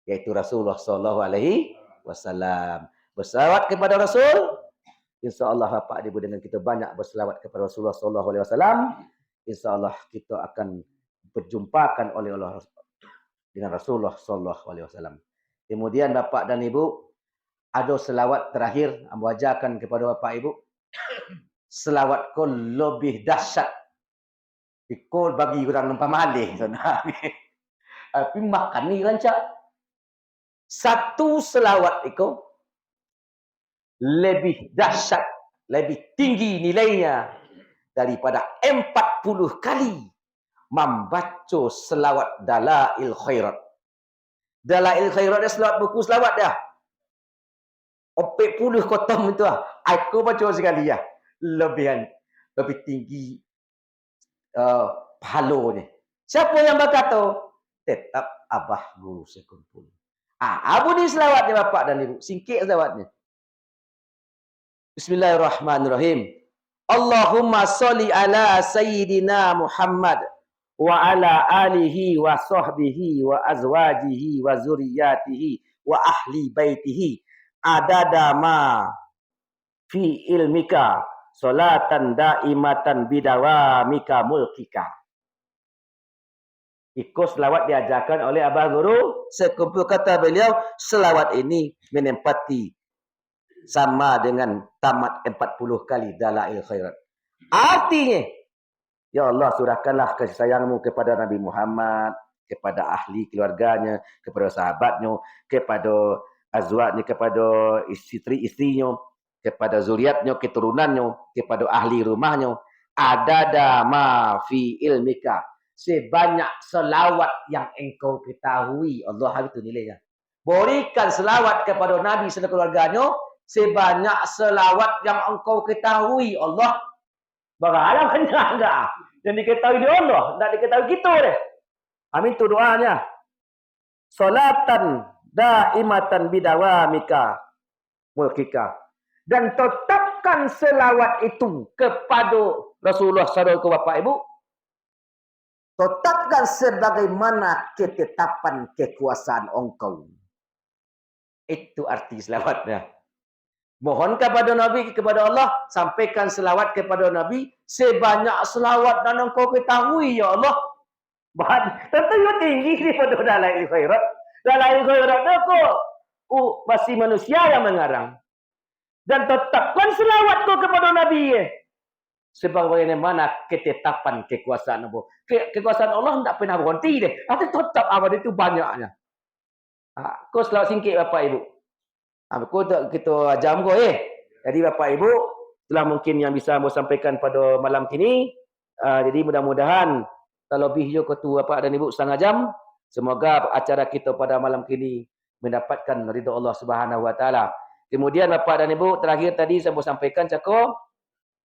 yaitu Rasulullah sallallahu alaihi wasallam. Berselawat kepada Rasul, insya-Allah Bapak Ibu dengan kita banyak berselawat kepada Rasulullah sallallahu alaihi wasallam, insya-Allah kita akan berjumpakan oleh Allah dengan Rasulullah sallallahu alaihi wasallam. Kemudian Bapak dan Ibu, ada selawat terakhir ambo ajarkan kepada Bapak Ibu. Selawat ko lebih dahsyat. Ikut bagi orang nampak malih sana. Tapi makan ni rancak. Satu selawat itu lebih dahsyat, lebih tinggi nilainya daripada 40 kali membaca selawat Dalail Khairat. Dalail Khairat dia selawat buku selawat dia. 40 kotom itu aku baca sekali ya. Lebih tinggi pahalanya. Siapa yang berkata? Tetap abah guru sekumpul. Abu ni selawatnya bapak dan ibu. Singkit selawatnya. Bismillahirrahmanirrahim. Allahumma sholli ala sayyidina Muhammad wa ala alihi wa sahbihi wa azwajihi wa zuriyatihi wa ahli baitihi adada ma fi ilmika salatan daimatan bidawamika mulkika. Ikut selawat diajarkan oleh Abah Guru. Sekumpul kata beliau, selawat ini menempati sama dengan tamat 40 kali dalail khairat. Artinya, ya Allah, surahkanlah kasih sayangmu kepada Nabi Muhammad, kepada ahli keluarganya, kepada sahabatnya, kepada azwajnya, kepada istri-istrinya, kepada zuriatnya, keturunannya, kepada ahli rumahnya. Adada ma fi ilmika. Sebanyak selawat yang engkau ketahui. Allah itu nilainya. Berikan selawat kepada Nabi serta keluarganya sebanyak selawat yang engkau ketahui. Allah berharap enggak. Yang diketahui di Allah, enggak diketahui kita deh. Amin tu doanya. Salatan daimatan bidawamika mulkika. Dan tetapkan selawat itu kepada Rasulullah sallallahu alaihi wasallam, Bapak Ibu. Tetapkan sebagaimana ketetapan kekuasaan engkau. Itu arti selawatnya. Mohon kepada Nabi, kepada Allah, sampaikan selawat kepada Nabi sebanyak selawat dan engkau ketahui, ya Allah. Tentu tinggi daripada dalail khairat. Dalail khairat itu masih manusia yang mengarang. Dan tetapkan selawat tu kepada Nabi. Sebagaimana ketetapan kekuasaan Allah. Kekuasaan Allah tidak pernah berhenti deh. Tapi tetap apa itu banyaknya. Kau selawat singkit Bapak Ibu. Kau kita jam kau Jadi Bapak Ibu, itulah mungkin yang bisa saya sampaikan pada malam kini. Jadi mudah-mudahan terlebih yo ketua Bapak dan Ibu setengah jam. Semoga acara kita pada malam kini mendapatkan ridha Allah Subhanahu Wa Taala. Kemudian Bapak dan Ibu, terakhir tadi saya mau sampaikan cakap.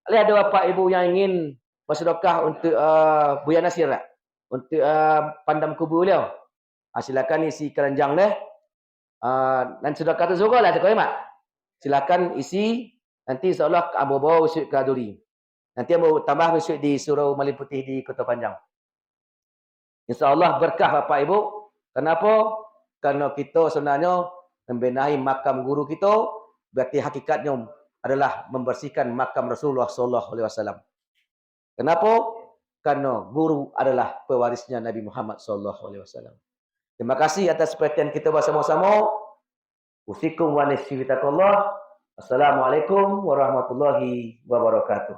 Ada Bapak Ibu yang ingin bersedekah untuk Buya Nasir tak? Untuk pandam kubur beliau. Silakan isi keranjang deh. Dan sedekah tu surah lah cakap mak. Silakan isi. Nanti insya-Allah Abu bawa usut ke Aduri. Nanti Abu tambah usut di Surau Malin Putih di Kota Panjang. Insya-Allah berkah Bapak Ibu. Kenapa? Karena kita sebenarnya membenahi makam guru kita, berarti hakikatnya adalah membersihkan makam Rasulullah sallallahu alaihi wasallam. Kenapa? Karena guru adalah pewarisnya Nabi Muhammad sallallahu alaihi wasallam. Terima kasih atas perhatian kita bersama-sama. Usikum wa nasibitakallah. Assalamualaikum warahmatullahi wabarakatuh.